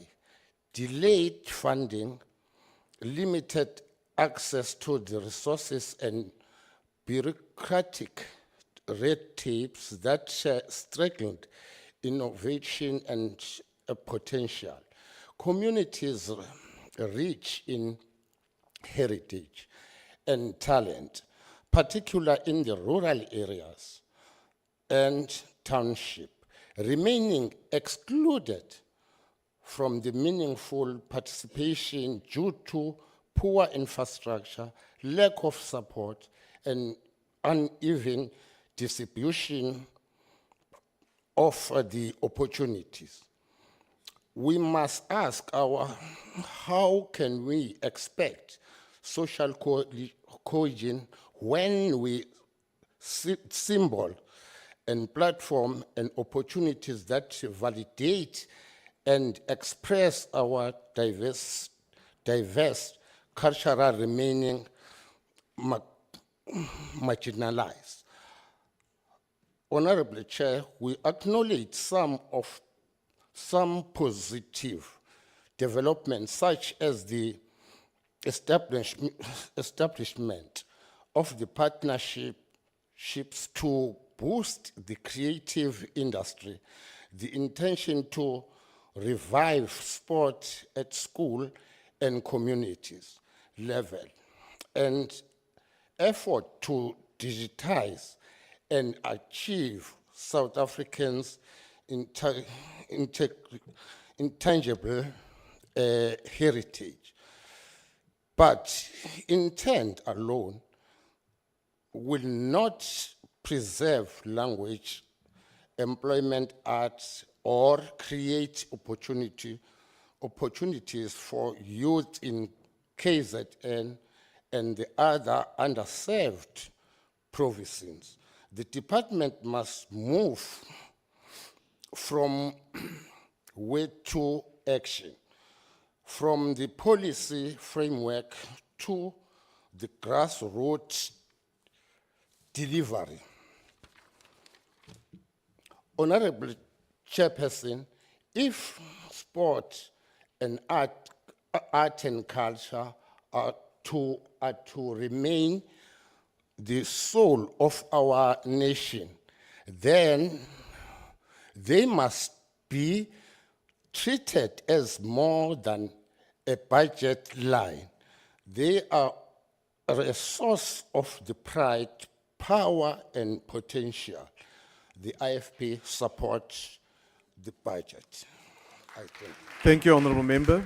delayed funding, limited access to the resources, and bureaucratic red tapes that struggled innovation and potential. Communities rich in heritage and talent, particularly in the rural areas and township, remaining excluded from the meaningful participation due to poor infrastructure, lack of support, and uneven distribution of the opportunities. We must ask how can we expect social cohesion when we symbol and platform and opportunities that validate and express our diverse cultural remaining marginalized. Honorable Chair, we acknowledge some positive developments, such as the establishment of the partnerships to boost the creative industry, the intention to revive sport at school and communities level, and effort to digitize and achieve South Africans' intangible heritage. But intent alone will not preserve language, employment, arts, or create opportunities for youth in KZN and the other underserved provinces. The department must move from word to action, from the policy framework to the grassroots delivery. Honorable Chairperson, if sport and art and culture are to remain the soul of our nation, then they must be treated as more than a budget line. They are a source of the pride, power, and potential. The IFP supports the budget. I think. Thank you, Honourable Member.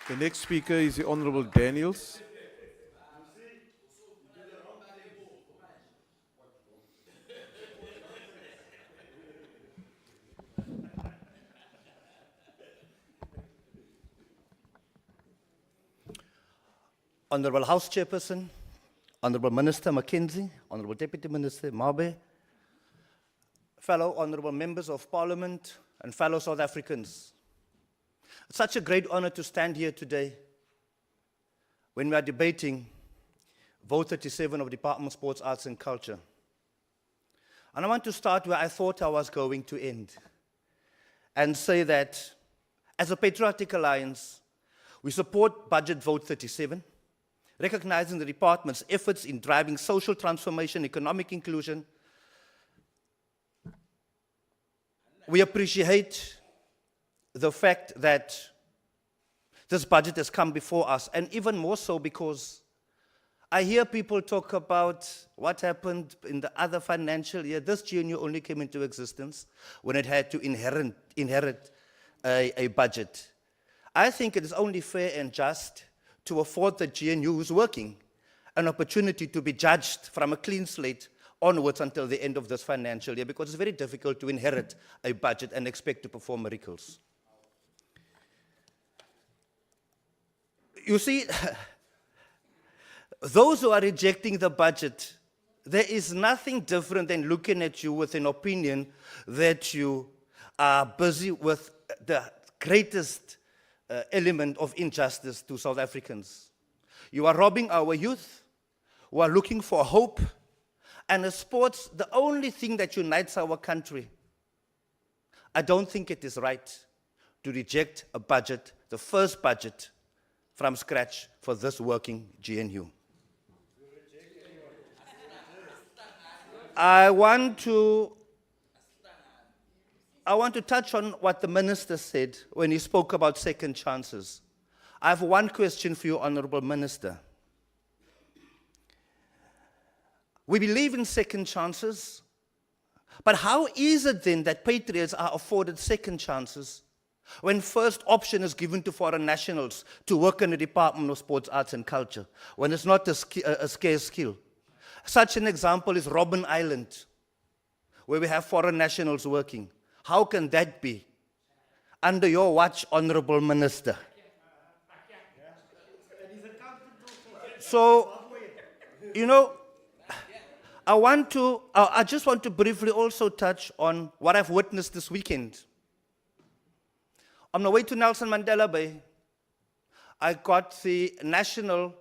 The next speaker is the Honourable Daniels. Honorable House Chairperson, Honorable Minister Mackenzie, Honorable Deputy Minister Mabe, fellow honorable members of Parliament, and fellow South Africans. It's such a great honor to stand here today when we are debating Vote 37 of Department of Sports, Arts and Culture. And I want to start where I thought I was going to end and say that as a Patriotic Alliance, we support Budget Vote 37, recognizing the department's efforts in driving social transformation, economic inclusion. We appreciate the fact that this budget has come before us, and even more so because I hear people talk about what happened in the other financial year. This GNU only came into existence when it had to inherit a budget. I think it is only fair and just to afford the GNU who's working an opportunity to be judged from a clean slate onwards until the end of this financial year, because it's very difficult to inherit a budget and expect to perform miracles. You see, those who are rejecting the budget, there is nothing different than looking at you with an opinion that you are busy with the greatest element of injustice to South Africans. You are robbing our youth who are looking for hope, and as sports, the only thing that unites our country. I don't think it is right to reject a budget, the first budget from scratch for this working GNU. I want to touch on what the minister said when he spoke about second chances. I have one question for you, Honorable Minister. We believe in second chances, but how is it then that patriots are afforded second chances when first option is given to foreign nationals to work in the Department of Sports, Arts and Culture, when it's not a scarce skill? Such an example is Robben Island, where we have foreign nationals working. How can that be? Under your watch, Honorable Minister. So, you know, I just want to briefly also touch on what I've witnessed this weekend. On the way to Nelson Mandela Bay, I got the national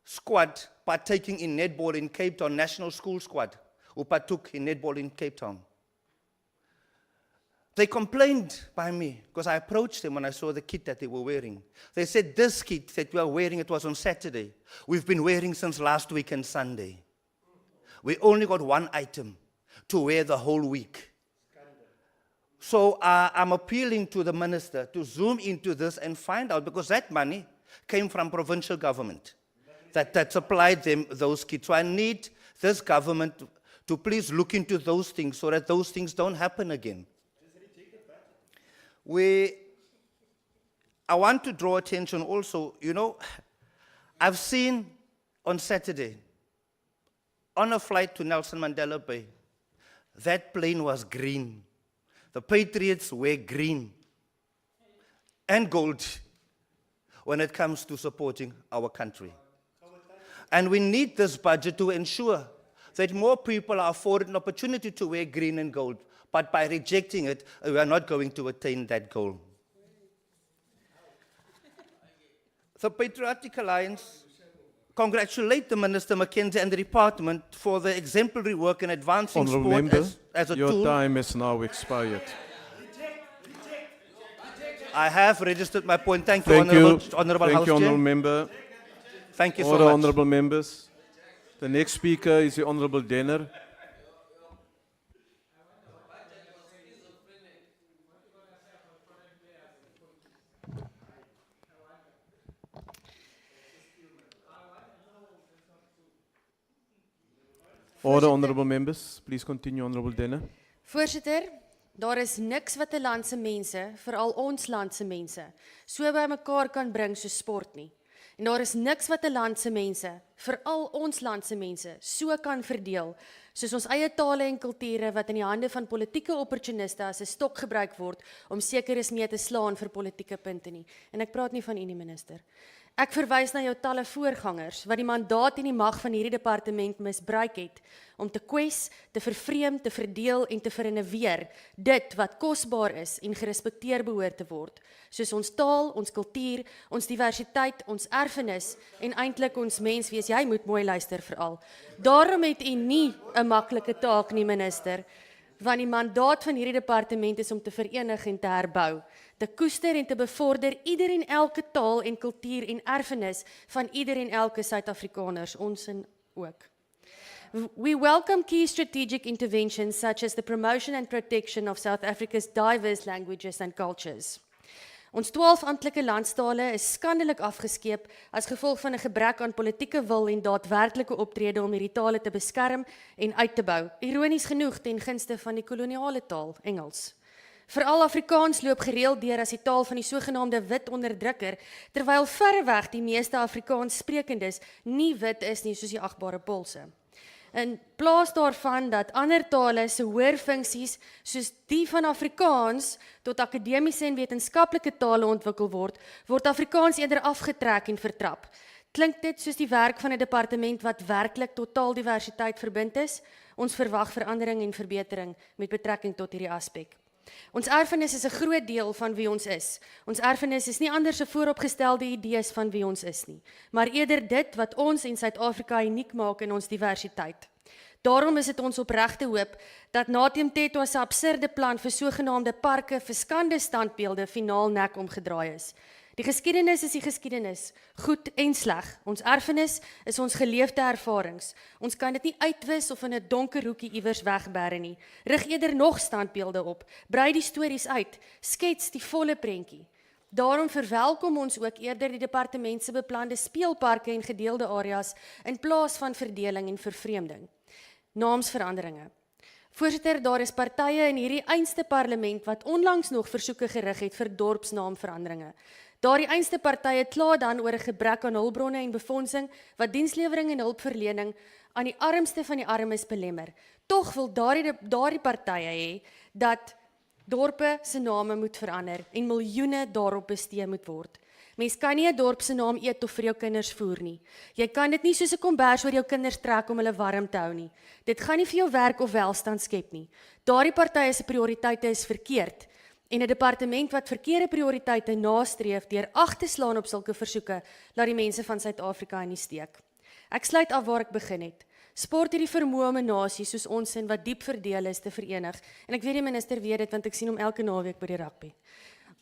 squad partaking in netball in Cape Town, national school squad, who partook in netball in Cape Town. They complained by me because I approached them when I saw the kit that they were wearing. They said, this kit that we are wearing, it was on Saturday. We've been wearing since last week and Sunday. We only got one item to wear the whole week. So I'm appealing to the minister to zoom into this and find out, because that money came from provincial government that supplied them those kits. So I need this government to please look into those things so that those things don't happen again. I want to draw attention also, you know, I've seen on Saturday, on a flight to Nelson Mandela Bay, that plane was green. The Patriots were green and gold when it comes to supporting our country. And we need this budget to ensure that more people are afforded an opportunity to wear green and gold. But by rejecting it, we are not going to attain that goal. The Patriotic Alliance congratulate the Minister Mackenzie and the department for the exemplary work in advancing Honourable sport Member, as a your tool. time has now expired. I have registered my point. Thank you, Thank you. Honourable Thank House you, Honourable Chair. Member. Thank you so Order, much. Honourable Members. The next speaker is the Honourable Denner. Order, Honourable Members. Please continue, Honourable Denner. Voorsitter, daar is niks wat 'n land se mense, veral ons land se mense, so bymekaar kan bring soos sport nie. En daar is niks wat 'n land se mense, veral ons land se mense, so kan verdeel soos ons eie tale en kulture wat in die hande van politieke opportuniste as 'n stok gebruik word om sekeres mee te slaan vir politieke punte nie. En ek praat nie van u nie, minister. Ek verwys na jou talle voorgangers wat die mandaat en die mag van hierdie departement misbruik het om te kwes, te vervreem, te verdeel en te verinneweer dit wat kosbaar is en gerespekteer behoort te word, soos ons taal, ons kultuur, ons diversiteit, ons erfenis en eintlik ons menswees. Jy moet mooi luister veral. Daarom het u nie 'n maklike taak nie, minister, want die mandaat van hierdie departement is om te verenig en te herbou, te koester en te bevorder ieder en elke taal en kultuur en erfenis van ieder en elke Suid-Afrikaners, ons en ook. We welcome key strategic interventions such as the promotion and protection of South Africa's diverse languages and cultures. Ons 12 amptelike landstale is skandelik afgeskeep as gevolg van 'n gebrek aan politieke wil en daadwerklike optrede om hierdie tale te beskerm en uit te bou. Ironies genoeg ten gunste van die koloniale taal, Engels. Veral Afrikaans loop gereeld deur as die taal van die sogenaamde wit onderdrukker, terwyl verreweg die meeste Afrikaans sprekendes nie wit is nie, soos die agbare Polse. In plaas daarvan dat ander tale se hoër funksies soos die van Afrikaans tot akademiese en wetenskaplike tale ontwikkel word, word Afrikaans eerder afgetrek en vertrap. Klink dit soos die werk van 'n departement wat werklik tot taaldiversiteit verbind is? Ons verwag verandering en verbetering met betrekking tot hierdie aspek. Ons erfenis is 'n groot deel van wie ons is. Ons erfenis is nie anders 'n vooropgestelde idees van wie ons is nie, maar eerder dit wat ons en Suid-Afrika uniek maak in ons diversiteit. Daarom is dit ons opregte hoop dat Natem Tetwa se absurde plan vir sogenaamde parke vir skande standbeelde finaal nek omgedraai is. Die geskiedenis is die geskiedenis, goed en sleg. Ons erfenis is ons geleefde ervarings. Ons kan dit nie uitwis of in 'n donker hoekie iewers wegberre nie. Rig eerder nog standbeelde op, brei die stories uit, skets die volle prentjie. Daarom verwelkom ons ook eerder die departement se beplande speelparke en gedeelde areas in plaas van verdeling en vervreemding. Naamsveranderinge. Voorsitter, daar is partye in hierdie einste parlement wat onlangs nog versoeke gerig het vir dorpsnaamveranderinge. Daardie einste partye kla dan oor 'n gebrek aan hulpbronne en befondsing wat dienslewering en hulpverlening aan die armste van die armes belemmer. Tog wil daardie partye hê dat dorpe se name moet verander en miljoene daarop bestee moet word. Mens kan nie 'n dorp se naam eet of vir jou kinders voer nie. Jy kan dit nie soos 'n kombers oor jou kinders trek om hulle warm te hou nie. Dit gaan nie vir jou werk of welstand skep nie. Daardie partye se prioriteite is verkeerd. En 'n departement wat verkeerde prioriteite nastreef deur ag te slaan op sulke versoeke, laat die mense van Suid-Afrika in die steek. Ek sluit af waar ek begin het. Sport het die vermoë om 'n nasie soos ons in wat diep verdeel is te verenig. En ek weet die minister weet dit want ek sien hom elke naweek by die rugby.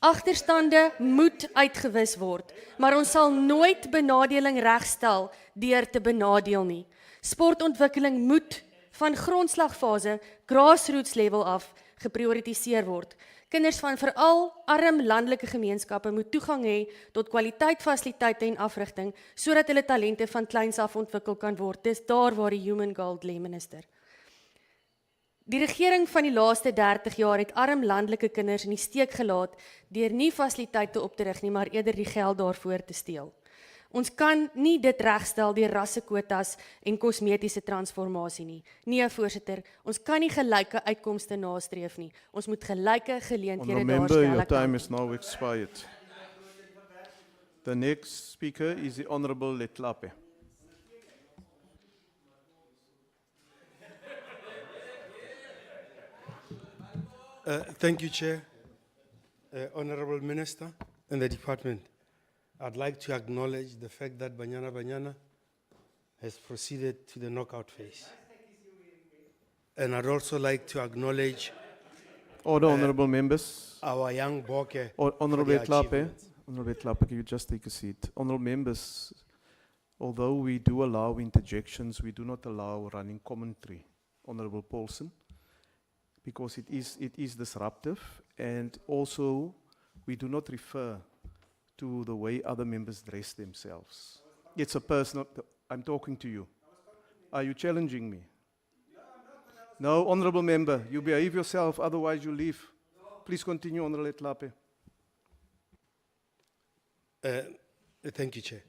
Agterstande moet uitgewis word, maar ons sal nooit benadeling regstel deur te benadeel nie. Sportontwikkeling moet van grondslagfase, grassroots level af, geprioritiseer word. Kinders van veral arm landelike gemeenskappe moet toegang hê tot kwaliteit fasiliteite en afrigting, sodat hulle talente van kleins af ontwikkel kan word. Dis daar waar die human gold lê, minister. Die regering van die laaste 30 jaar het arm landelike kinders in die steek gelaat deur nie fasiliteite op te rig nie, maar eerder die geld daarvoor te steel. Ons kan nie dit regstel deur rassekwotas en kosmetiese transformasie nie. Nee, voorsitter, ons kan nie gelyke uitkomste nastreef nie. Ons moet gelyke geleenthede Honourable member, daarstel. your Ek dank time u. is now expired. The next speaker is the Honourable Letlape. Thank you, Chair, Honorable Minister and the Department. I'd like to acknowledge the fact that Banyana has proceeded to the knockout phase. And I'd also like to acknowledge Order, honourable members. our young Boke. Honourable for their Letlape, achievements. Honourable Letlape, can you just take a seat? Honourable members, although we do allow interjections, we do not allow running commentary. Honourable Paulson, because it is disruptive, and also we do not refer to the way other members dress themselves. It's a personal, I'm talking to you. Are you challenging me? No, honourable member, you behave yourself, otherwise you leave. Please continue, Honourable Letlape. Thank you, Chair.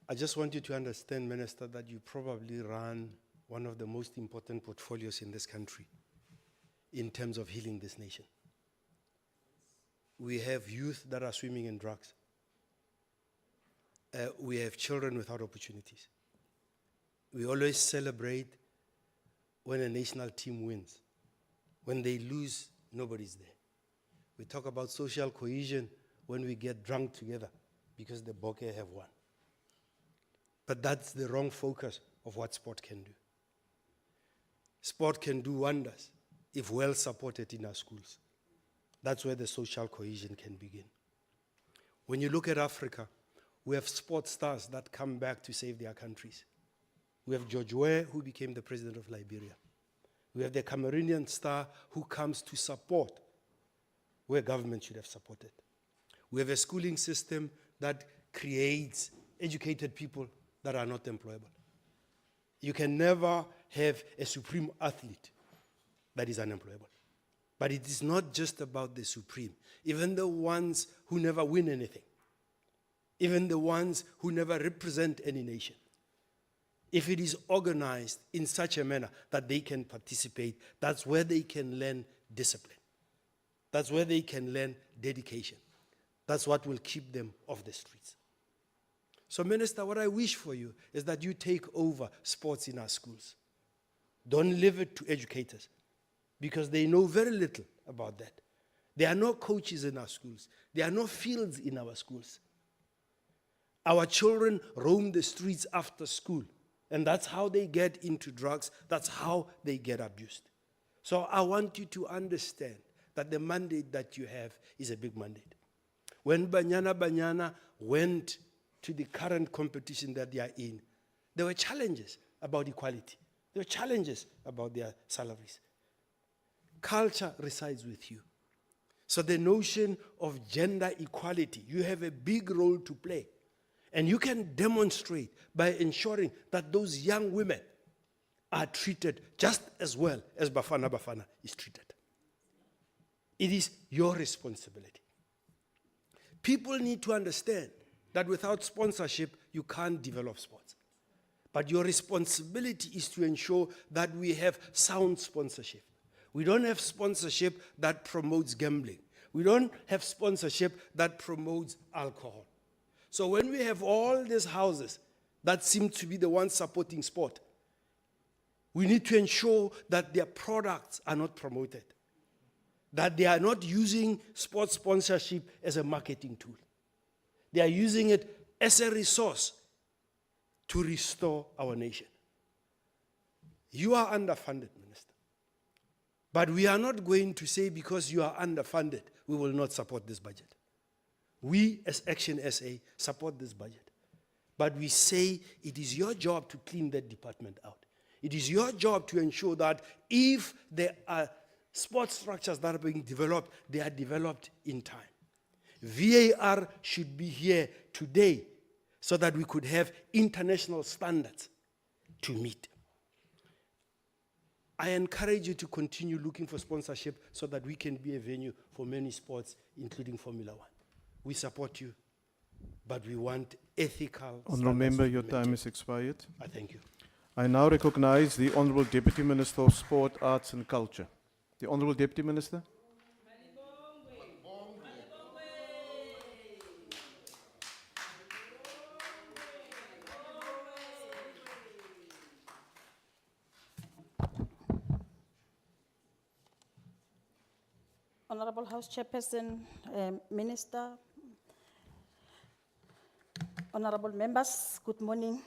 I just want you to understand, Minister, that you probably run one of the most important portfolios in this country in terms of healing this nation. We have youth that are swimming in drugs. we have children without opportunities. We always celebrate when a national team wins. When they lose, nobody's there. We talk about social cohesion when we get drunk together because the Bokke have won. But that's the wrong focus of what sport can do. Sport can do wonders if well supported in our schools. That's where the social cohesion can begin. When you look at Africa, we have sports stars that come back to save their countries. We have George Weah, who became the president of Liberia. We have the Cameroonian star who comes to support where government should have supported. We have a schooling system that creates educated people that are not employable. You can never have a supreme athlete that is unemployable. But it is not just about the supreme. Even the ones who never win anything, even the ones who never represent any nation, if it is organized in such a manner that they can participate, that's where they can learn discipline. That's where they can learn dedication. That's what will keep them off the streets. So, Minister, what I wish for you is that you take over sports in our schools. Don't leave it to educators, because they know very little about that. There are no coaches in our schools. There are no fields in our schools. Our children roam the streets after school, and that's how they get into drugs. That's how they get abused. So I want you to understand that the mandate that you have is a big mandate. When Banyana went to the current competition that they are in, there were challenges about equality. There were challenges about their salaries. Culture resides with you. So the notion of gender equality, you have a big role to play. And you can demonstrate by ensuring that those young women are treated just as well as Bafana is treated. It is your responsibility. People need to understand that without sponsorship, you can't develop sports. But your responsibility is to ensure that we have sound sponsorship. We don't have sponsorship that promotes gambling. We don't have sponsorship that promotes alcohol. So when we have all these houses that seem to be the ones supporting sport, we need to ensure that their products are not promoted, that they are not using sports sponsorship as a marketing tool. They are using it as a resource to restore our nation. You are underfunded, Minister. But we are not going to say because you are underfunded, we will not support this budget. We as Action SA support this budget. But we say it is your job to clean that department out. It is your job to ensure that if there are sports structures that are being developed, they are developed in time. VAR should be here today so that we could have international standards to meet. I encourage you to continue looking for sponsorship so that we can be a venue for many sports, including Formula One. We support you, but we want ethical Honourable standards Member, to be your time maintained. has expired. I thank you. I now recognize the Honourable Deputy Minister of Sport, Arts and Culture. The Honourable Deputy Minister. Honorable House Chairperson, Minister, honorable members, good morning.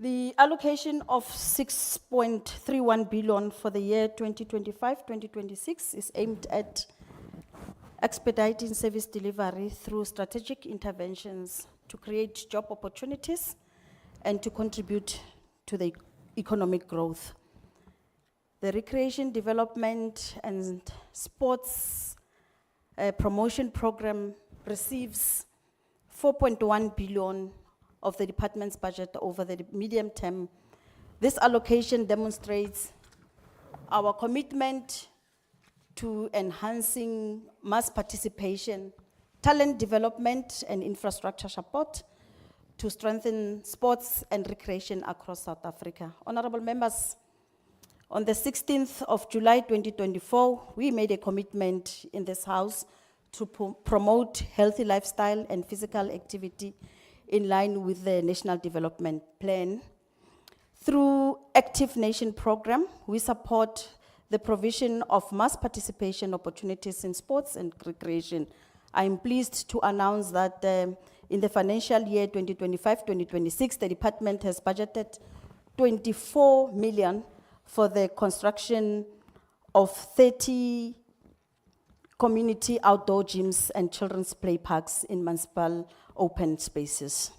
The allocation of 6.31 billion for the year 2025-2026 is aimed at expediting service delivery through strategic interventions to create job opportunities and to contribute to the economic growth. The Recreation Development and Sports Promotion Program receives 4.1 billion of the department's budget over the medium term. This allocation demonstrates our commitment to enhancing mass participation, talent development and infrastructure support to strengthen sports and recreation across South Africa. Honorable members, on the 16th of July 2024, we made a commitment in this House to promote healthy lifestyle and physical activity in line with the National Development Plan. Through Active Nation program, we support the provision of mass participation opportunities in sports and recreation. I am pleased to announce that in the financial year 2025-2026, the department has budgeted 24 million for the construction of 30 community outdoor gyms and children's play parks in municipal open spaces.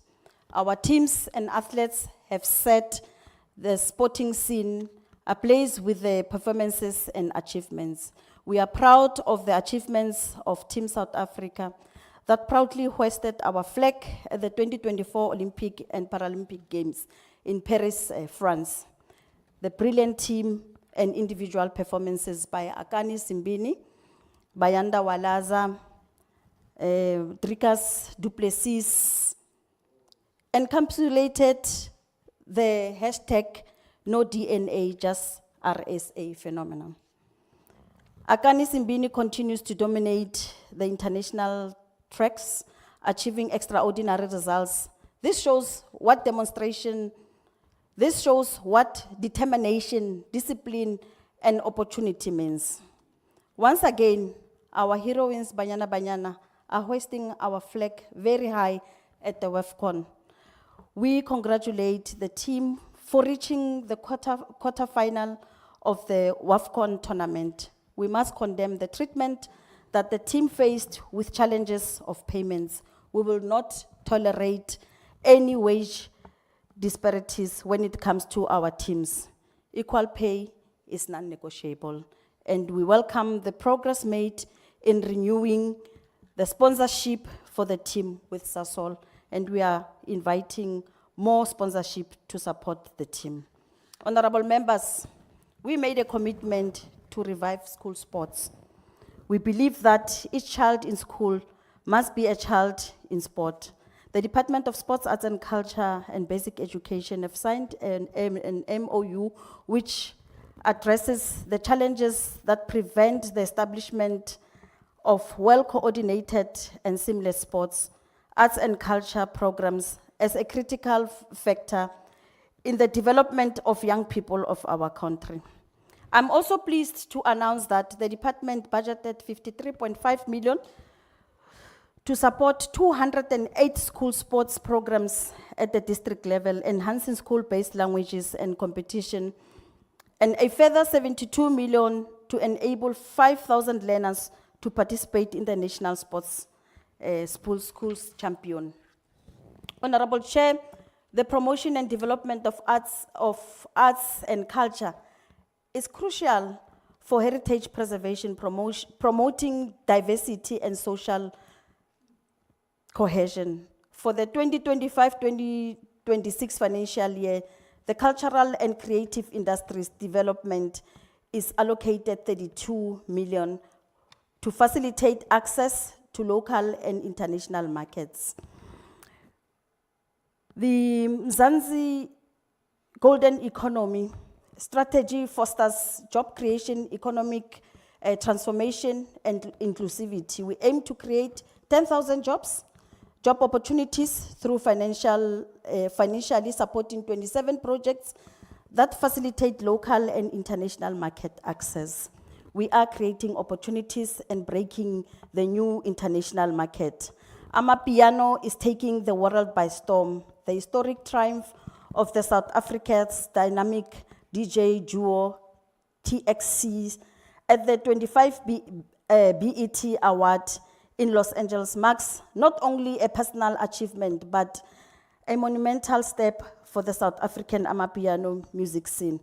Our teams and athletes have set the sporting scene ablaze with their performances and achievements. We are proud of the achievements of Team South Africa that proudly hoisted our flag at the 2024 Olympic and Paralympic Games in Paris, France. The brilliant team and individual performances by Akani Simbini, Bayanda Walaza, Drikas Duplessis, encapsulated the hashtag no DNA, just RSA phenomenon. Akani Simbini continues to dominate the international tracks, achieving extraordinary results. This shows what determination, discipline, and opportunity means. Once again, our heroines, Banyana Banyana, are hoisting our flag very high at the WAFCON. We congratulate the team for reaching the quarterfinal of the WAFCON tournament. We must condemn the treatment that the team faced with challenges of payments. We will not tolerate any wage disparities when it comes to our teams. Equal pay is non-negotiable, and we welcome the progress made in renewing the sponsorship for the team with Sasol, and we are inviting more sponsorship to support the team. Honorable members, we made a commitment to revive school sports. We believe that each child in school must be a child in sport. The Department of Sports, Arts and Culture and Basic Education have signed an MOU which addresses the challenges that prevent the establishment of well-coordinated and seamless sports, arts and culture programs as a critical factor in the development of young people of our country. I'm also pleased to announce that the department budgeted 53.5 million to support 208 school sports programs at the district level, enhancing school-based languages and competition, and a further 72 million to enable 5,000 learners to participate in the National Sports Schools Champion. Honorable Chair, the promotion and development of arts and culture is crucial for heritage preservation, promoting diversity and social cohesion. For the 2025-2026 financial year, the cultural and creative industries development is allocated 32 million to facilitate access to local and international markets. The Mzansi Golden Economy strategy fosters job creation, economic transformation, and inclusivity. We aim to create 10,000 job opportunities through financially supporting 27 projects that facilitate local and international market access. We are creating opportunities and breaking the new international market. Amapiano is taking the world by storm. The historic triumph of the South Africa's dynamic DJ duo TXC at the 25 BET Award in Los Angeles marks not only a personal achievement, but a monumental step for the South African Amapiano music scene.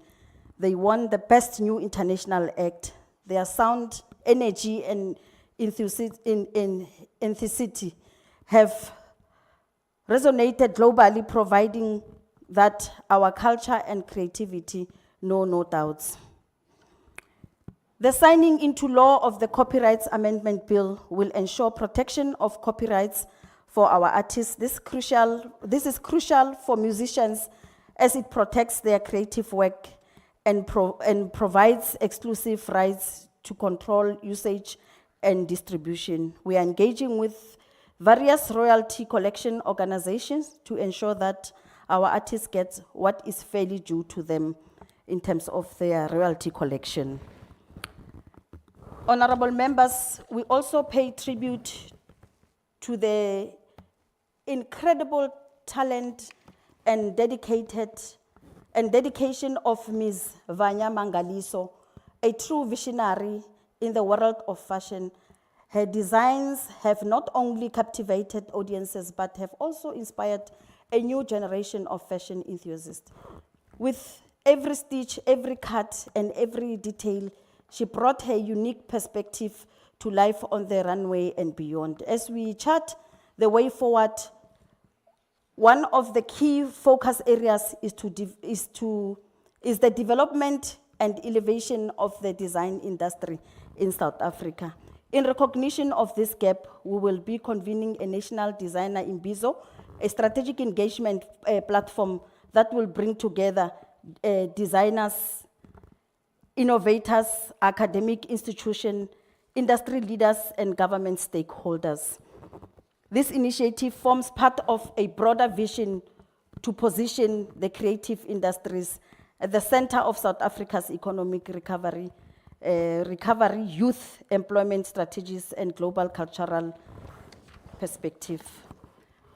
They won the Best New International Act. Their sound, energy, and enthusiasm have resonated globally, providing that our culture and creativity know no doubts. The signing into law of the Copyrights Amendment Bill will ensure protection of copyrights for our artists. This is crucial for musicians as it protects their creative work and provides exclusive rights to control usage and distribution. We are engaging with various royalty collection organizations to ensure that our artists get what is fairly due to them in terms of their royalty collection. Honorable members, we also pay tribute to the incredible talent and dedication of Ms. Vanya Mangaliso, a true visionary in the world of fashion. Her designs have not only captivated audiences, but have also inspired a new generation of fashion enthusiasts. With every stitch, every cut, and every detail, she brought her unique perspective to life on the runway and beyond. As we chart the way forward, one of the key focus areas is the development and elevation of the design industry in South Africa. In recognition of this gap, we will be convening a national designer imbizo, a strategic engagement platform that will bring together designers, innovators, academic institutions, industry leaders, and government stakeholders. This initiative forms part of a broader vision to position the creative industries at the center of South Africa's economic recovery, youth employment strategies, and global cultural perspective.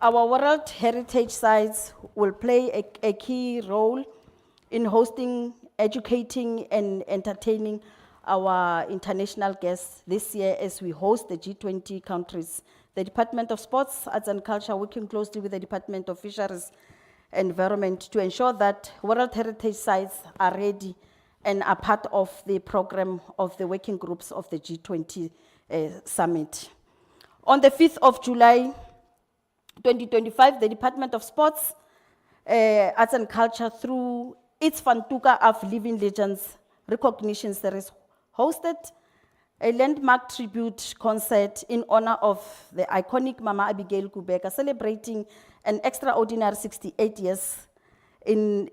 Our World Heritage Sites will play a key role in hosting, educating, and entertaining our international guests this year as we host the G20 countries. The Department of Sports, Arts and Culture, working closely with the Department of Fisheries and Environment to ensure that World Heritage Sites are ready and are part of the program of the working groups of the G20 summit. On the 5th of July, 2025, the Department of Sports, Arts and Culture, through its Fantuka of Living Legends recognition series, hosted a landmark tribute concert in honor of the iconic Mama Abigail Kubeka, celebrating an extraordinary 68 years in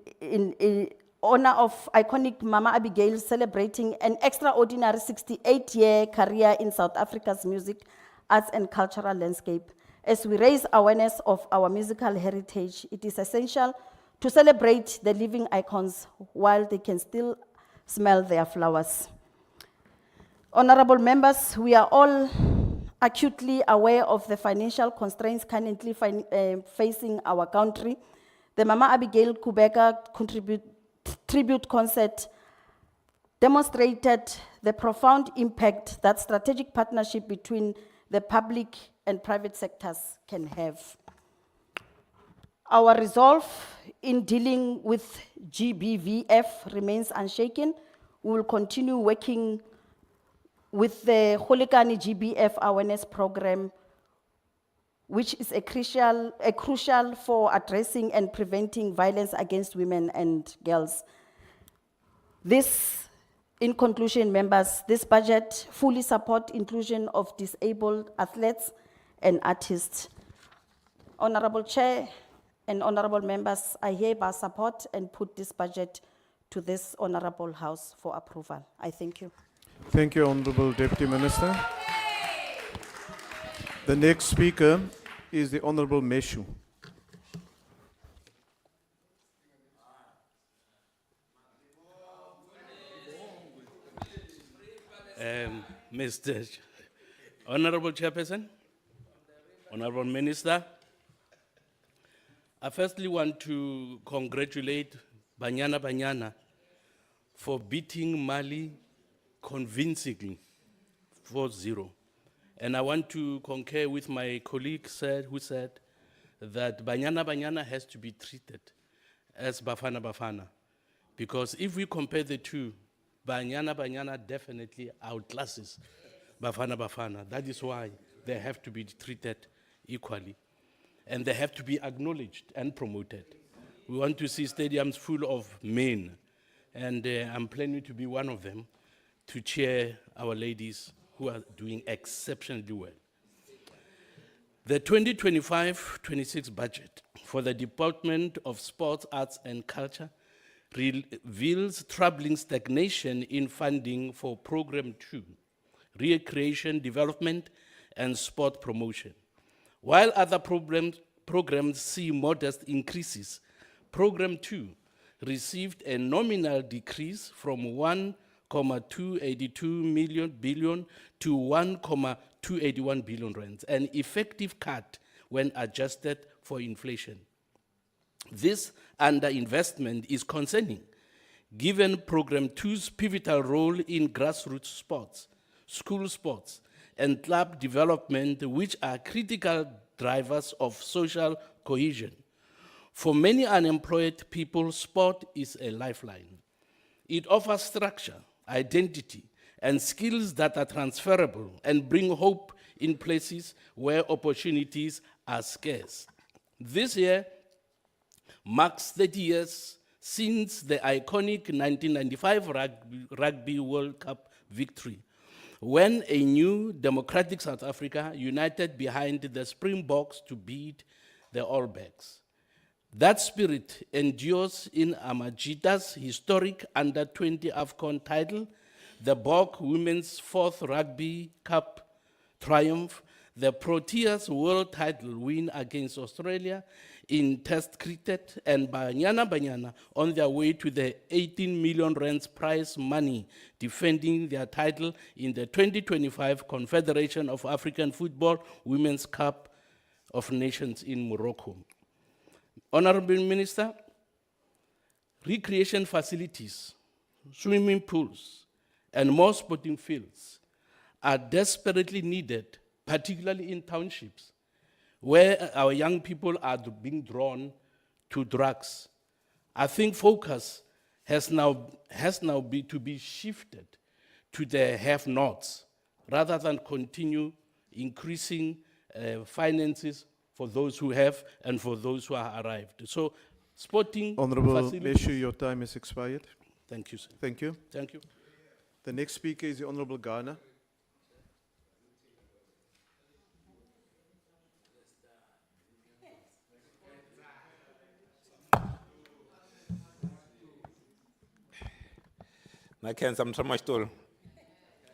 honor of iconic Mama Abigail, celebrating an extraordinary 68-year career in South Africa's music, arts and cultural landscape. As we raise awareness of our musical heritage, it is essential to celebrate the living icons while they can still smell their flowers. Honorable members, we are all acutely aware of the financial constraints currently facing our country. The Mama Abigail Kubeka tribute concert demonstrated the profound impact that strategic partnership between the public and private sectors can have. Our resolve in dealing with GBVF remains unshaken. We will continue working with the Kgolekane GBF awareness program, which is a crucial for addressing and preventing violence against women and girls. This, in conclusion, members, this budget fully supports inclusion of disabled athletes and artists. Honorable Chair and honorable members, I hereby support and put this budget to this honorable House for approval. I thank you. Thank you, Honorable Deputy Minister. The next speaker is the Honorable Meshu. Mr. Honorable Chairperson, Honorable Minister, I firstly want to congratulate Banyana for beating Mali convincingly 4-0. And I want to concur with my colleague who said that Banyana has to be treated as Bafana. Because if we compare the two, Banyana definitely outclasses Bafana. That is why they have to be treated equally. And they have to be acknowledged and promoted. We want to see stadiums full of men. And I'm planning to be one of them to cheer our ladies who are doing exceptionally well. The 2025-26 budget for the Department of Sports, Arts and Culture reveals troubling stagnation in funding for Program 2, recreation development, and sport promotion. While other programs see modest increases, Program 2 received a nominal decrease from 1,282 billion to 1,281 billion rands, an effective cut when adjusted for inflation. This underinvestment is concerning, given Program 2's pivotal role in grassroots sports, school sports, and club development, which are critical drivers of social cohesion. For many unemployed people, sport is a lifeline. It offers structure, identity, and skills that are transferable and bring hope in places where opportunities are scarce. This year marks 30 years since the iconic 1995 Rugby World Cup victory, when a new democratic South Africa united behind the Springboks to beat the All Blacks. That spirit endures in Amajita's historic under-20 AFCON title, the Bok Women's 4th Rugby Cup triumph, the Proteas World title win against Australia in Test cricket, and Banyana on their way to the 18 million rands prize money, defending their title in the 2025 Confederation of African Football Women's Cup of Nations in Morocco. Honorable Minister, recreation facilities, swimming pools, and more sporting fields are desperately needed, particularly in townships, where our young people are being drawn to drugs. I think focus has now to be shifted to the have-nots, rather than continue increasing finances for those who have and for those who are arrived. So, sporting Honorable facilities. Meshu, your time has expired. Thank you, sir. Thank you. Thank you. The next speaker is the Honorable Ghana.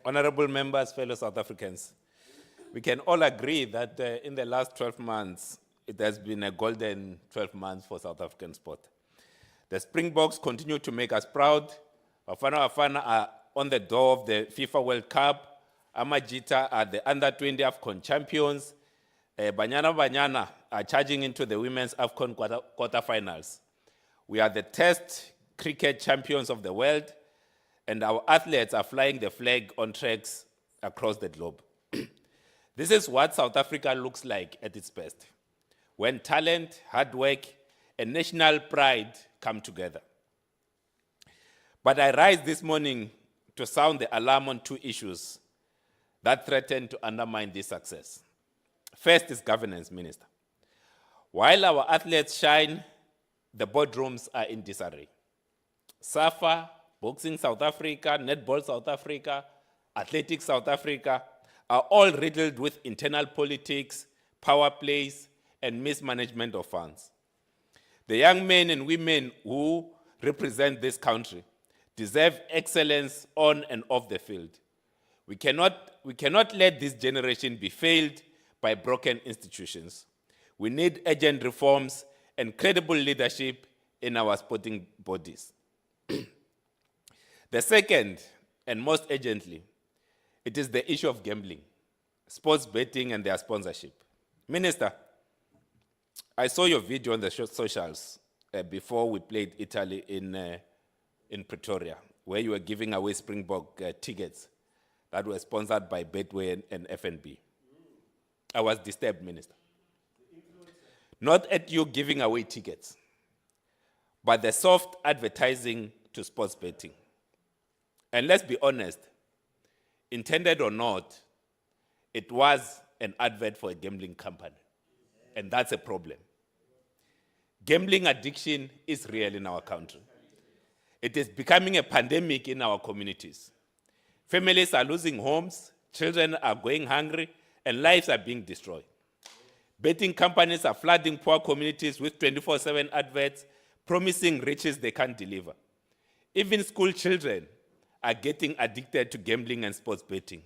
Honorable members, fellow South Africans, we can all agree that in the last 12 months, it has been a golden 12 months for South African sport. The Springboks continue to make us proud. Bafana are on the door of the FIFA World Cup. Amajita are the under-20 AFCON champions. Banyana are charging into the women's AFCON quarterfinals. We are the Test cricket champions of the world, and our athletes are flying the flag on tracks across the globe. This is what South Africa looks like at its best, when talent, hard work, and national pride come together. But I rise this morning to sound the alarm on two issues that threaten to undermine this success. First is governance, Minister. While our athletes shine, the boardrooms are in disarray. SAFA, Boxing South Africa, Netball South Africa, Athletics South Africa are all riddled with internal politics, power plays, and mismanagement of funds. The young men and women who represent this country deserve excellence on and off the field. We cannot let this generation be failed by broken institutions. We need urgent reforms and credible leadership in our sporting bodies. The second, and most urgently, it is the issue of gambling, sports betting, and their sponsorship. Minister, I saw your video on the socials before we played Italy in Pretoria, where you were giving away Springbok tickets that were sponsored by Betway and FNB. I was disturbed, Minister. Not at you giving away tickets, but the soft advertising to sports betting. And let's be honest, intended or not, it was an advert for a gambling company. And that's a problem. Gambling addiction is real in our country. It is becoming a pandemic in our communities. Families are losing homes, children are going hungry, and lives are being destroyed. Betting companies are flooding poor communities with 24/7 adverts, promising riches they can't deliver. Even school children are getting addicted to gambling and sports betting.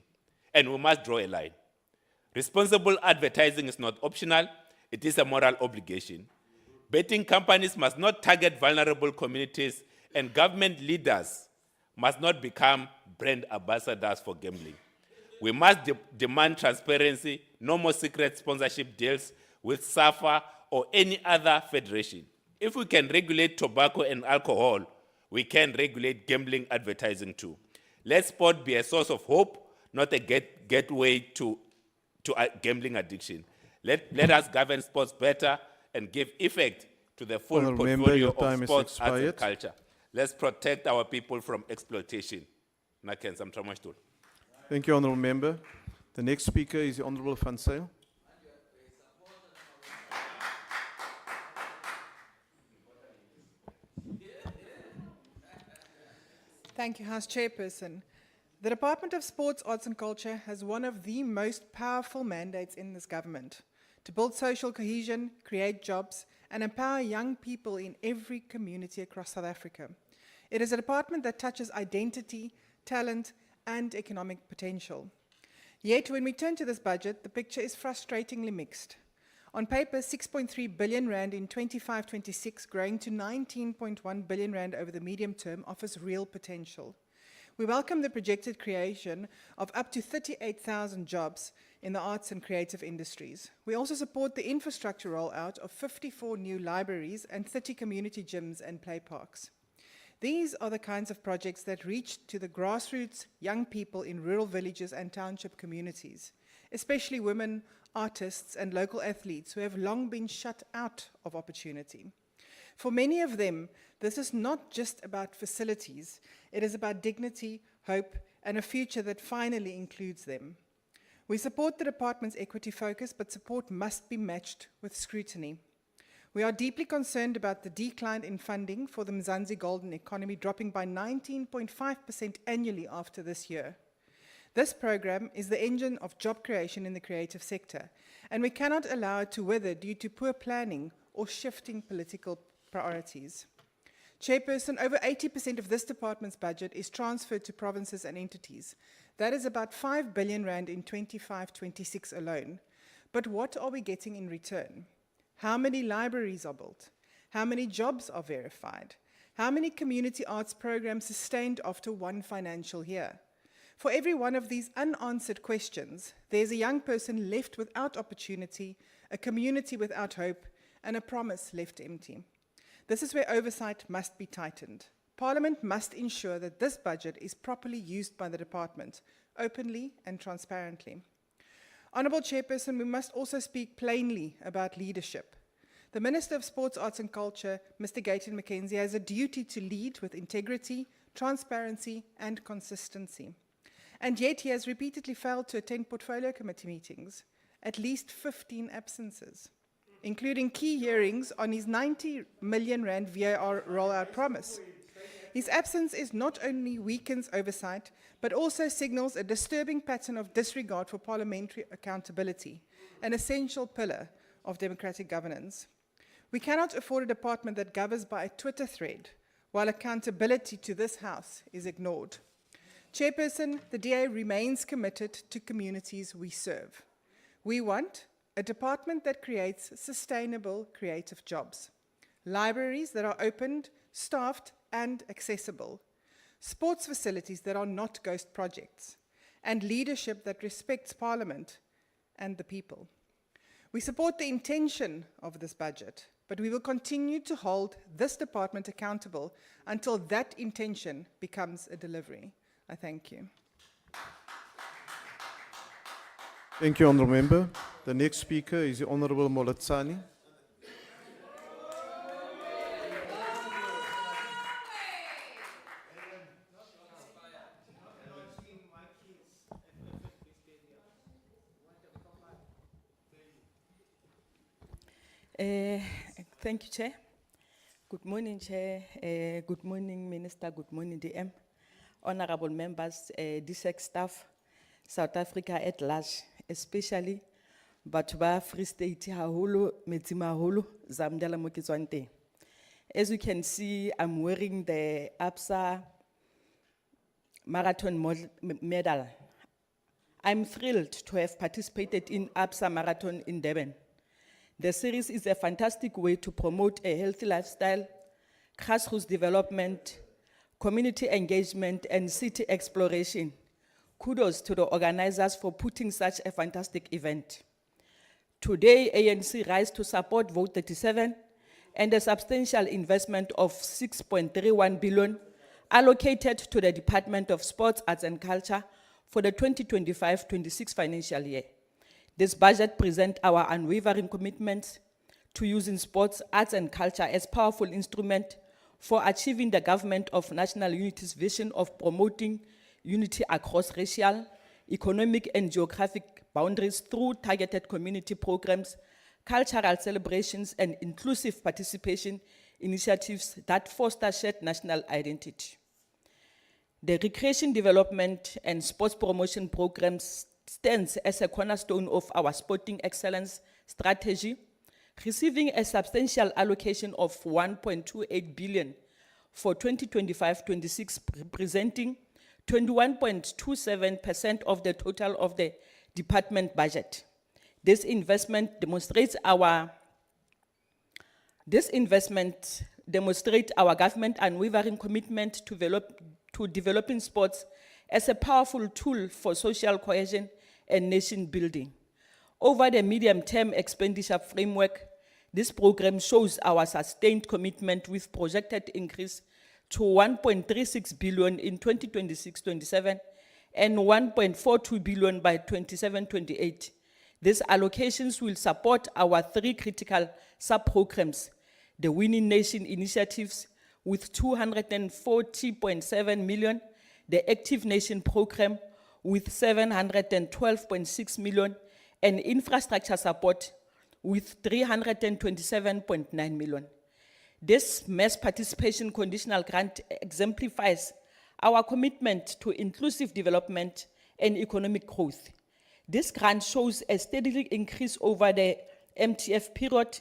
and we must draw a line. Responsible advertising is not optional, it is a moral obligation. Betting companies must not target vulnerable communities, and government leaders must not become brand ambassadors for gambling. We must demand transparency, no more secret sponsorship deals with SAFA or any other federation. If we can regulate tobacco and alcohol, we can regulate gambling advertising too. Let sport be a source of hope, not a gateway to gambling addiction. Let us govern sports better and give effect to the full Honourable Member, portfolio your of time has sports, arts and expired. culture. Let's protect our people from exploitation. Naken Samtramashtul. Thank you, Honourable Member. The next speaker is the Honourable Van Zyl. Thank you, House Chairperson. The Department of Sports, Arts and Culture has one of the most powerful mandates in this government: to build social cohesion, create jobs, and empower young people in every community across South Africa. It is a department that touches identity, talent, and economic potential. Yet, when we turn to this budget, the picture is frustratingly mixed. On paper, 6.3 billion rand in 25-26, growing to 19.1 billion rand over the medium term, offers real potential. We welcome the projected creation of up to 38,000 jobs in the arts and creative industries. We also support the infrastructure rollout of 54 new libraries and 30 community gyms and play parks. These are the kinds of projects that reach to the grassroots young people in rural villages and township communities, especially women, artists, and local athletes who have long been shut out of opportunity. For many of them, this is not just about facilities, it is about dignity, hope, and a future that finally includes them. We support the department's equity focus, but support must be matched with scrutiny. We are deeply concerned about the decline in funding for the Mzansi Golden Economy, dropping by 19.5% annually after this year. This program is the engine of job creation in the creative sector, and we cannot allow it to wither due to poor planning or shifting political priorities. Chairperson, over 80% of this department's budget is transferred to provinces and entities. That is about 5 billion rand in 25-26 alone. But what are we getting in return? How many libraries are built? How many jobs are verified? How many community arts programs sustained after one financial year? For every one of these unanswered questions, there's a young person left without opportunity, a community without hope, and a promise left empty. This is where oversight must be tightened. Parliament must ensure that this budget is properly used by the department, openly and transparently. Honourable Chairperson, we must also speak plainly about leadership. The Minister of Sports, Arts and Culture, Mr. Gayton McKenzie, has a duty to lead with integrity, transparency, and consistency. And yet he has repeatedly failed to attend portfolio committee meetings, at least 15 absences, including key hearings on his 90 million rand VAR rollout promise. His absence is not only weakens oversight, but also signals a disturbing pattern of disregard for parliamentary accountability, an essential pillar of democratic governance. We cannot afford a department that governs by a Twitter thread, while accountability to this House is ignored. Chairperson, the DA remains committed to communities we serve. We want a department that creates sustainable creative jobs, libraries that are opened, staffed, and accessible, sports facilities that are not ghost projects, and leadership that respects Parliament and the people. We support the intention of this budget, but we will continue to hold this department accountable until that intention becomes a delivery. I thank you. Thank you, Honourable Member. The next speaker is the Honourable Molatsani. Thank you, Chair. Good morning, Chair. Good morning, Minister. Good morning, DM. Honorable members, DSEC staff, South Africa at large, especially Batuba Free State, Haholo, Metimaholo, Zamdala Mokizwante. As you can see, I'm wearing the APSA Marathon medal. I'm thrilled to have participated in ABSA Marathon in Durban. The series is a fantastic way to promote a healthy lifestyle, grassroots development, community engagement, and city exploration. Kudos to the organizers for putting such a fantastic event. Today, ANC rise to support Vote 37 and a substantial investment of 6.31 billion allocated to the Department of Sports, Arts and Culture for the 2025-26 financial year. This budget presents our unwavering commitment to using sports, arts and culture as powerful instrument for achieving the Government of National Unity's vision of promoting unity across racial, economic and geographic boundaries through targeted community programs, cultural celebrations and inclusive participation initiatives that foster shared national identity. The recreation development and sports promotion programs stands as a cornerstone of our sporting excellence strategy, receiving a substantial allocation of 1.28 billion for 2025-26, representing 21.27% of the total of the department budget. This investment demonstrates our government unwavering commitment to developing sports as a powerful tool for social cohesion and nation building. Over the medium-term expenditure framework, this program shows our sustained commitment with projected increase to 1.36 billion in 2026-27 and 1.42 billion by 27-28. These allocations will support our 3 critical sub-programs, the Winning Nation initiatives with 240.7 million, the Active Nation program with 712.6 million, and infrastructure support with 327.9 million. This mass participation conditional grant exemplifies our commitment to inclusive development and economic growth. This grant shows a steady increase over the MTF period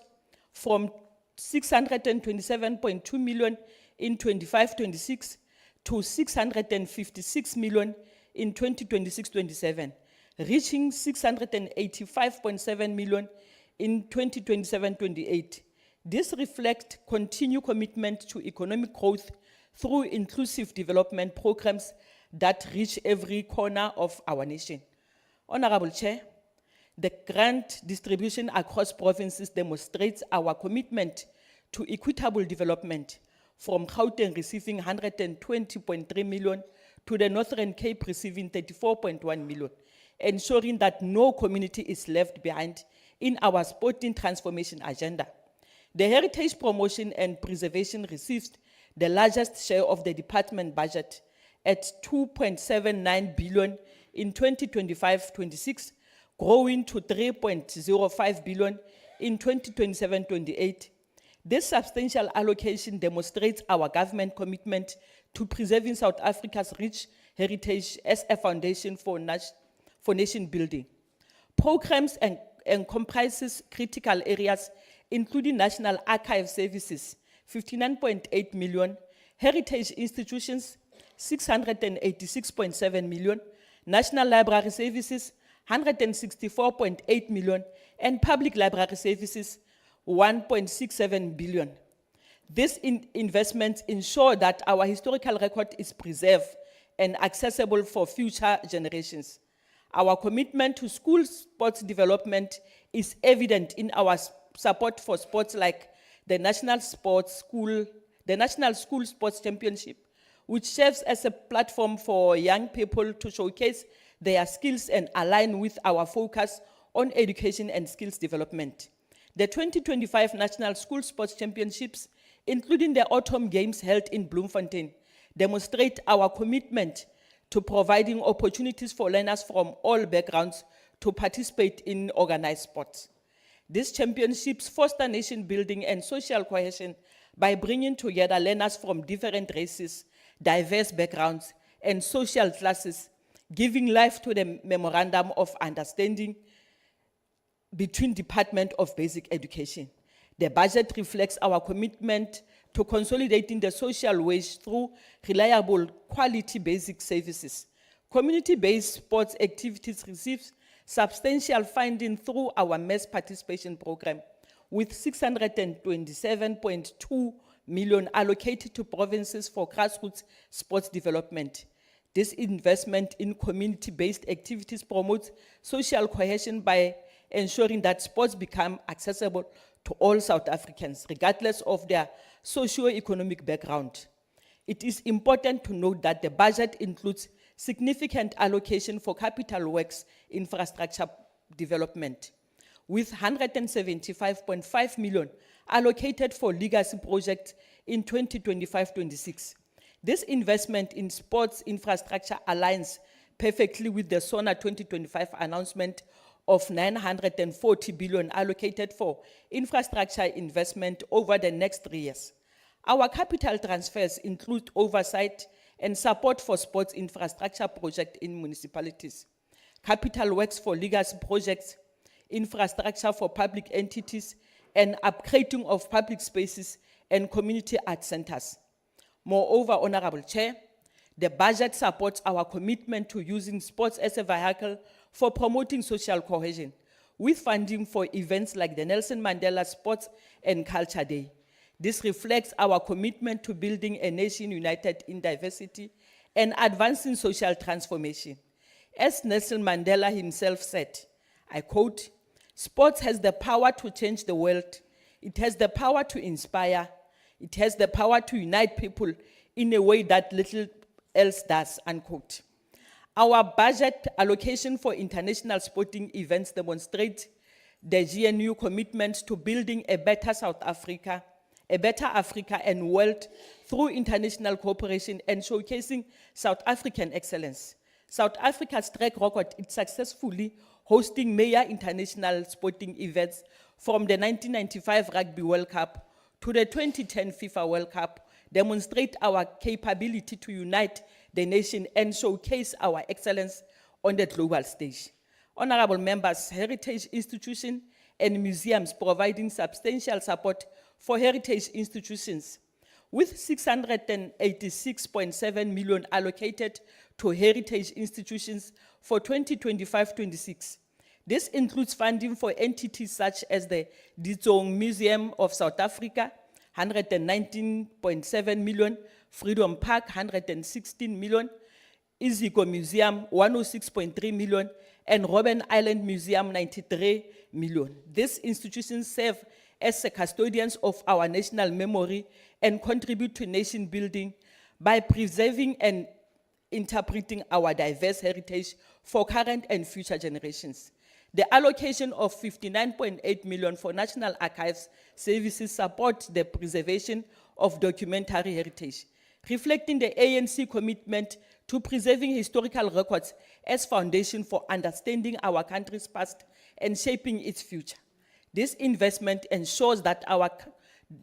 from 627.2 million in 25-26 to 656 million in 2026-27, reaching 685.7 million in 2027-28. This reflects continued commitment to economic growth through inclusive development programs that reach every corner of our nation. Honorable Chair, the grant distribution across provinces demonstrates our commitment to equitable development, from Gauteng receiving 120.3 million to the Northern Cape receiving 34.1 million, ensuring that no community is left behind in our sporting transformation agenda. The heritage promotion and preservation received the largest share of the department budget at 2.79 billion in 2025-26, growing to 3.05 billion in 2027-28. This substantial allocation demonstrates our government commitment to preserving South Africa's rich heritage as a foundation for nation building. Programs comprises critical areas including National Archive Services, 59.8 million, heritage institutions, 686.7 million, National Library Services, 164.8 million, and Public Library Services, 1.67 billion. These investments ensure that our historical record is preserved and accessible for future generations. Our commitment to school sports development is evident in our support for sports like the National School Sports Championship, which serves as a platform for young people to showcase their skills and align with our focus on education and skills development. The 2025 National School Sports Championships, including the Autumn Games held in Bloemfontein, demonstrate our commitment to providing opportunities for learners from all backgrounds to participate in organized sports. These championships foster nation building and social cohesion by bringing together learners from different races, diverse backgrounds, and social classes, giving life to the Memorandum of Understanding between Department of Basic Education. The budget reflects our commitment to consolidating the social wage through reliable, quality basic services, Community-based sports activities receive substantial funding through our mass participation program, with 627.2 million allocated to provinces for grassroots sports development. This investment in community-based activities promotes social cohesion by ensuring that sports become accessible to all South Africans, regardless of their socio-economic background. It is important to note that the budget includes significant allocation for capital works infrastructure development, with 175.5 million allocated for legacy projects in 2025-26. This investment in sports infrastructure aligns perfectly with the SONA 2025 announcement of 940 billion allocated for infrastructure investment over the next 3 years. Our capital transfers include oversight and support for sports infrastructure projects in municipalities, capital works for legacy projects, infrastructure for public entities, and upgrading of public spaces and community art centers. Moreover, Honorable Chair, the budget supports our commitment to using sports as a vehicle for promoting social cohesion, with funding for events like the Nelson Mandela Sports and Culture Day. This reflects our commitment to building a nation united in diversity and advancing social transformation. As Nelson Mandela himself said, I quote, "Sports has the power to change the world. It has the power to inspire. It has the power to unite people in a way that little else does," unquote. Our budget allocation for international sporting events demonstrates the GNU commitment to building a better South Africa, a better Africa and world through international cooperation and showcasing South African excellence. South Africa's track record is successfully hosting major international sporting events from the 1995 Rugby World Cup to the 2010 FIFA World Cup, demonstrate our capability to unite the nation and showcase our excellence on the global stage. Honorable members, heritage institutions and museums providing substantial support for heritage institutions, with 686.7 million allocated to heritage institutions for 2025-26. This includes funding for entities such as the Ditsong Museum of South Africa, 119.7 million, Freedom Park, 116 million, Iziko Museum, 106.3 million, and Robben Island Museum, 93 million. These institutions serve as the custodians of our national memory and contribute to nation building by preserving and interpreting our diverse heritage for current and future generations. The allocation of 59.8 million for National Archives services support the preservation of documentary heritage, reflecting the ANC commitment to preserving historical records as foundation for understanding our country's past and shaping its future. This investment ensures that our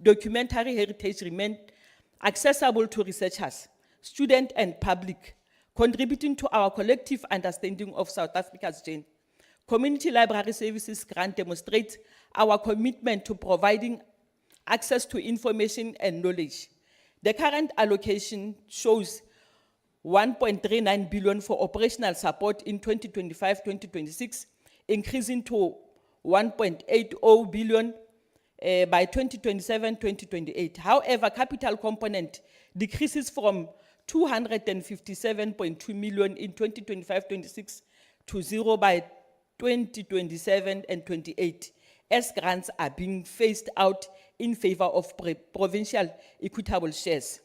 documentary heritage remains accessible to researchers, students, and public, contributing to our collective understanding of South Africa's journey. Community library services grant demonstrates our commitment to providing access to information and knowledge. The current allocation shows 1.39 billion for operational support in 2025-2026, increasing to 1.80 billion by 2027-2028. However, capital component decreases from 257.2 million in 2025-26 to 0 by 2027 and 28, as grants are being phased out in favor of provincial equitable shares.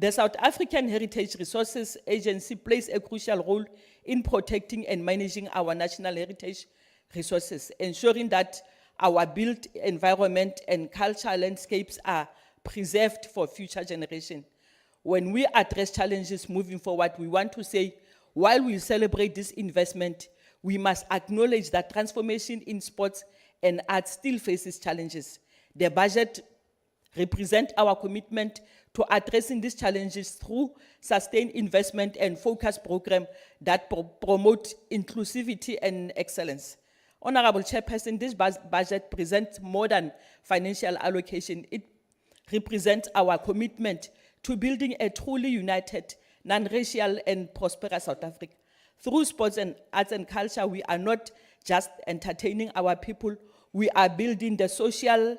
The South African Heritage Resources Agency plays a crucial role in protecting and managing our national heritage resources, ensuring that our built environment and cultural landscapes are preserved for future generations. When we address challenges moving forward, we want to say, while we celebrate this investment, we must acknowledge that transformation in sports and art still faces challenges. The budget represents our commitment to addressing these challenges through sustained investment and focused programs that promote inclusivity and excellence. Honorable Chairperson, this budget presents more than financial allocation. It represents our commitment to building a truly united non-racial and prosperous South Africa. Through sports and arts and culture, we are not just entertaining our people, we are building the social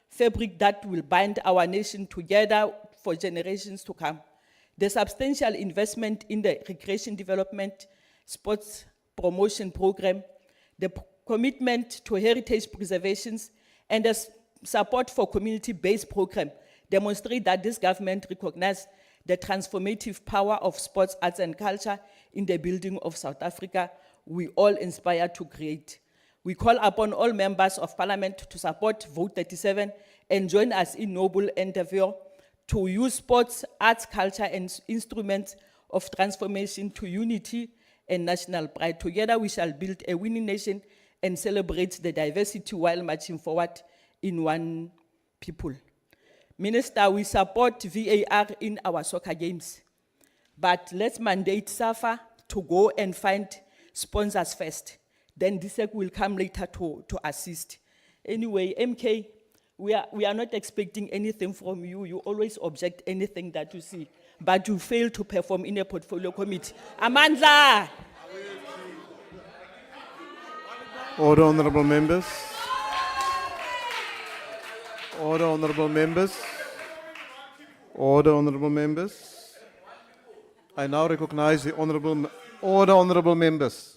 fabric that will bind our nation together for generations to come. The substantial investment in the recreation development, sports promotion program, the commitment to heritage preservations, and the support for community-based program demonstrate that this government recognizes the transformative power of sports, arts, and culture in the building of South Africa we all inspire to create. We call upon all members of parliament to support Vote 37 and join us in noble endeavor to use sports, arts, culture, and instruments of transformation to unity and national pride. Together we shall build a winning nation and celebrate the diversity while marching forward in one people. Minister, we support VAR in our soccer games, but let's mandate SAFA to go and find sponsors first. Then DSEC will come later to assist. Anyway, MK, we are not expecting anything from you. You always object anything that you see, but you fail to perform in a portfolio committee. Amandla! Order, honorable members. Order, honorable members. Order, honorable members. I now recognize the honorable... Order, honorable members.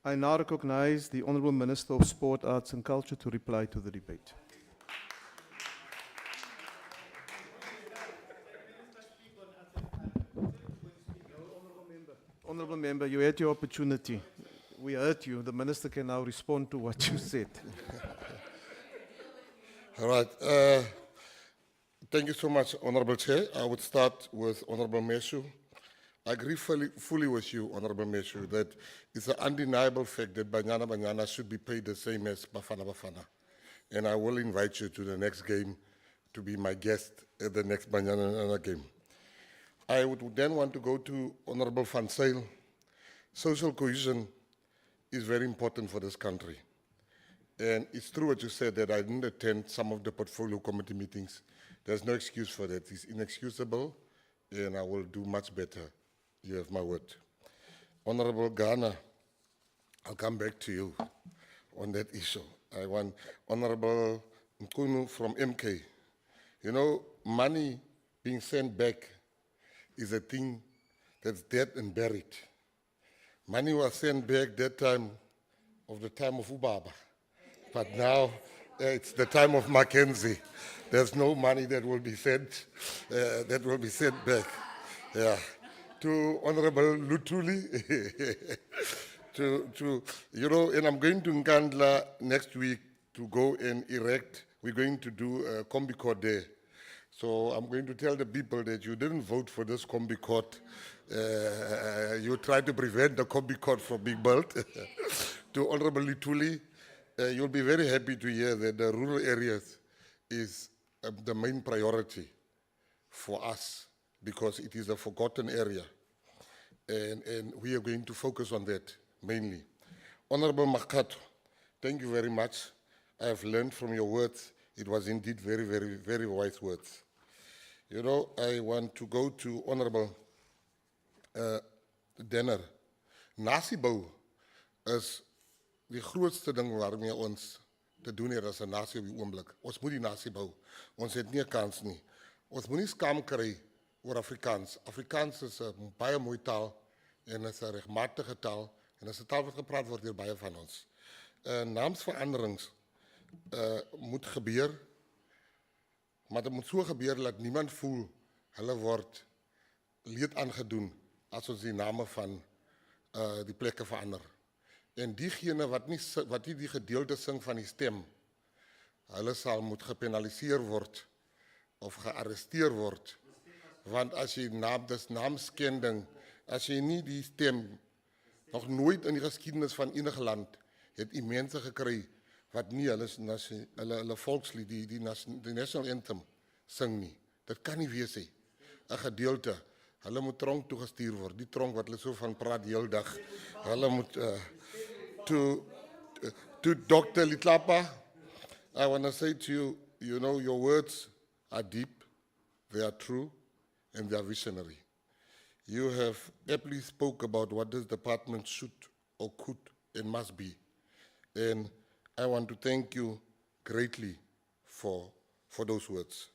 I now recognize the Honorable Minister of Sport, Arts and Culture to reply to the debate. Honorable Member, you had your opportunity. We heard you. The Minister can now respond to what you said. All right. Thank you so much, Honorable Chair. I would start with Honorable Meshu. I agree fully with you, Honorable Meshu, that it's an undeniable fact that Banyana Banyana should be paid the same as Bafana Bafana. And I will invite you to the next game to be my guest at the next Banyana Banyana game. I would then want to go to Honorable Van Zyl. Social cohesion is very important for this country. And it's true what you said, that I didn't attend some of the portfolio committee meetings. There's no excuse for that. It's inexcusable, and I will do much better. You have my word. Honorable Ghana, I'll come back to you on that issue. I want Honorable Nkunu from MK. You know, money being sent back is a thing that's dead and buried. Money was sent back that time of Ubaba. But now it's the time of Mackenzie. There's no money that will be sent back. Yeah. To Honorable Lutuli, you know, and I'm going to Nkandla next week to go and erect. We're going to do a combi court there. So I'm going to tell the people that you didn't vote for this combi court. You tried to prevent the combi court from being built. To Honorable Lutuli, you'll be very happy to hear that the rural areas is the main priority for us, because it is a forgotten area. And we are going to focus on that mainly. Honorable Makato, thank you very much. I have learned from your words. It was indeed very, very, very wise words. You know, I want to go to Honorable Denner. Nasibou is die grootste ding waarmee ons te doen het as 'n nasie op die oomblik. Ons moet die nasie bou. Ons het nie 'n kans nie. Ons moenie skaam kry oor Afrikaans. Afrikaans is 'n baie mooi taal en is 'n regmatige taal en is 'n taal wat gepraat word deur baie van ons. Naamsveranderings moet gebeur, maar dit moet so gebeur dat niemand voel hulle word leed aangedoen as ons die name van die plekke verander. En diegene wat nie die gedeelte sing van die stem, hulle sal moet gepenaliseer word of gearresteer word. Want as jy dis naamskending, as jy nie die stem, nog nooit in die geskiedenis van enige land, het jy mense gekry wat nie hulle volkslied, die national anthem sing nie. Dit kan nie wees nie. 'n gedeelte, hulle moet tronk toegestuur word, die tronk wat hulle so van praat die hele dag. Hulle moet to Dr. Litlapa, I want to say to you, you know, your words are deep, they are true, and they are visionary. You have aptly spoke about what this department should or could and must be. And I want to thank you greatly for those words.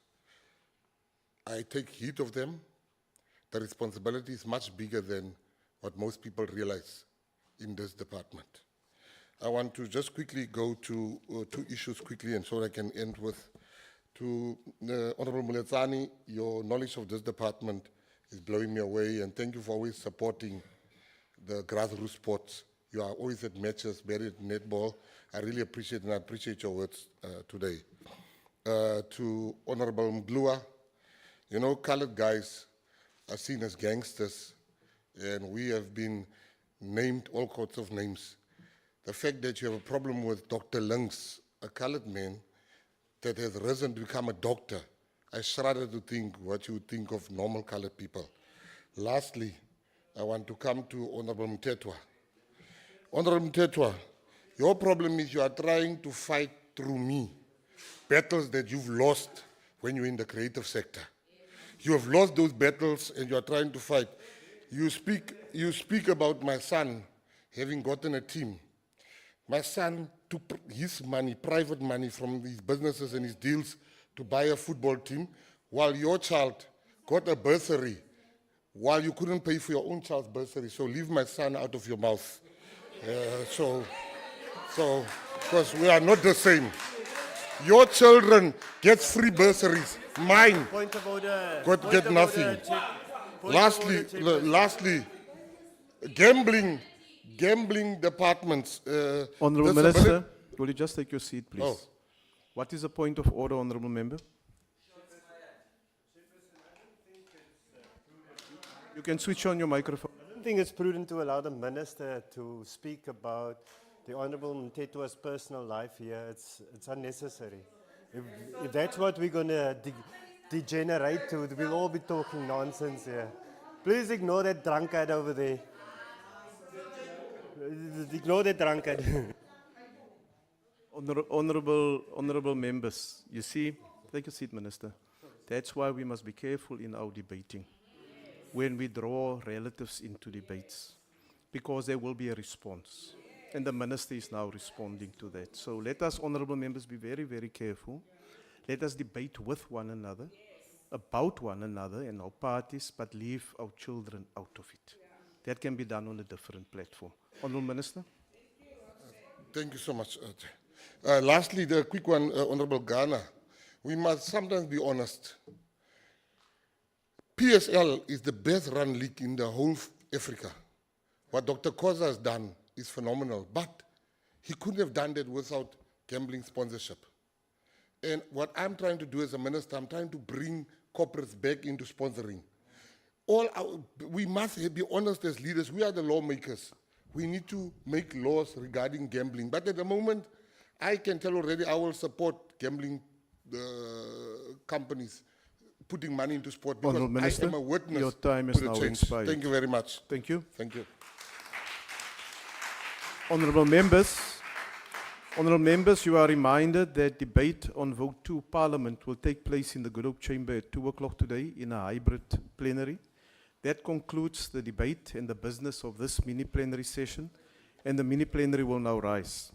I take heed of them. The responsibility is much bigger than what most people realize in this department. I want to just quickly go to two issues quickly, and so I can end with, to Honorable Muletsani, your knowledge of this department is blowing me away, and thank you for always supporting the grassroots sports. You are always at matches, very at netball. I really appreciate, and I appreciate your words today. To Honorable Mglua, you know, colored guys are seen as gangsters, and we have been named all sorts of names. The fact that you have a problem with Dr. Links, a colored man that has risen to become a doctor, I shudder to think what you would think of normal colored people. Lastly, I want to come to Honorable Mtetwa. Honorable Mtetwa, your problem is you are trying to fight through me battles that you've lost when you're in the creative sector. You have lost those battles and you are trying to fight. You speak about my son having gotten a team. My son took his money, private money from his businesses and his deals to buy a football team, while your child got a bursary, while you couldn't pay for your own child's bursary. So leave my son out of your mouth. Because we are not the same. Your children get free bursaries. Mine get nothing. Lastly, gambling departments. Honourable Minister, will you just take your seat, please? Oh. What is the point of order, Honourable Member? You can switch on your microphone. I don't think it's prudent to allow the minister to speak about the Honourable Mtetwa's personal life here. It's unnecessary. If that's what we're going to degenerate to, we'll all be talking nonsense here. Please ignore that drunkard over there. Ignore that drunkard. Honourable members, you see, take a seat, Minister. That's why we must be careful in our debating when we draw relatives into debates, because there will be a response. And the Minister is now responding to that. So let us, honourable members, be very, very careful. Let us debate with one another, about one another and our parties, but leave our children out of it. That can be done on a different platform. Honourable Minister. Thank you so much. Lastly, the quick one, Honourable Ghana. We must sometimes be honest. PSL is the best run league in the whole Africa. What Dr. Koza has done is phenomenal, but he couldn't have done that without gambling sponsorship. And what I'm trying to do as a minister, I'm trying to bring corporates back into sponsoring. We must be honest as leaders. We are the lawmakers. We need to make laws regarding gambling. But at the moment, I can tell already I will support gambling companies putting money into sport, because Honourable Minister, I am a witness your time to is the now change. expired. Thank you very much. Thank you. Thank you. Honourable members, you are reminded that debate on Vote 2 Parliament will take place in the Good Hope Chamber at 2 o'clock today in a hybrid plenary. That concludes the debate and the business of this mini plenary session, and the mini plenary will now rise.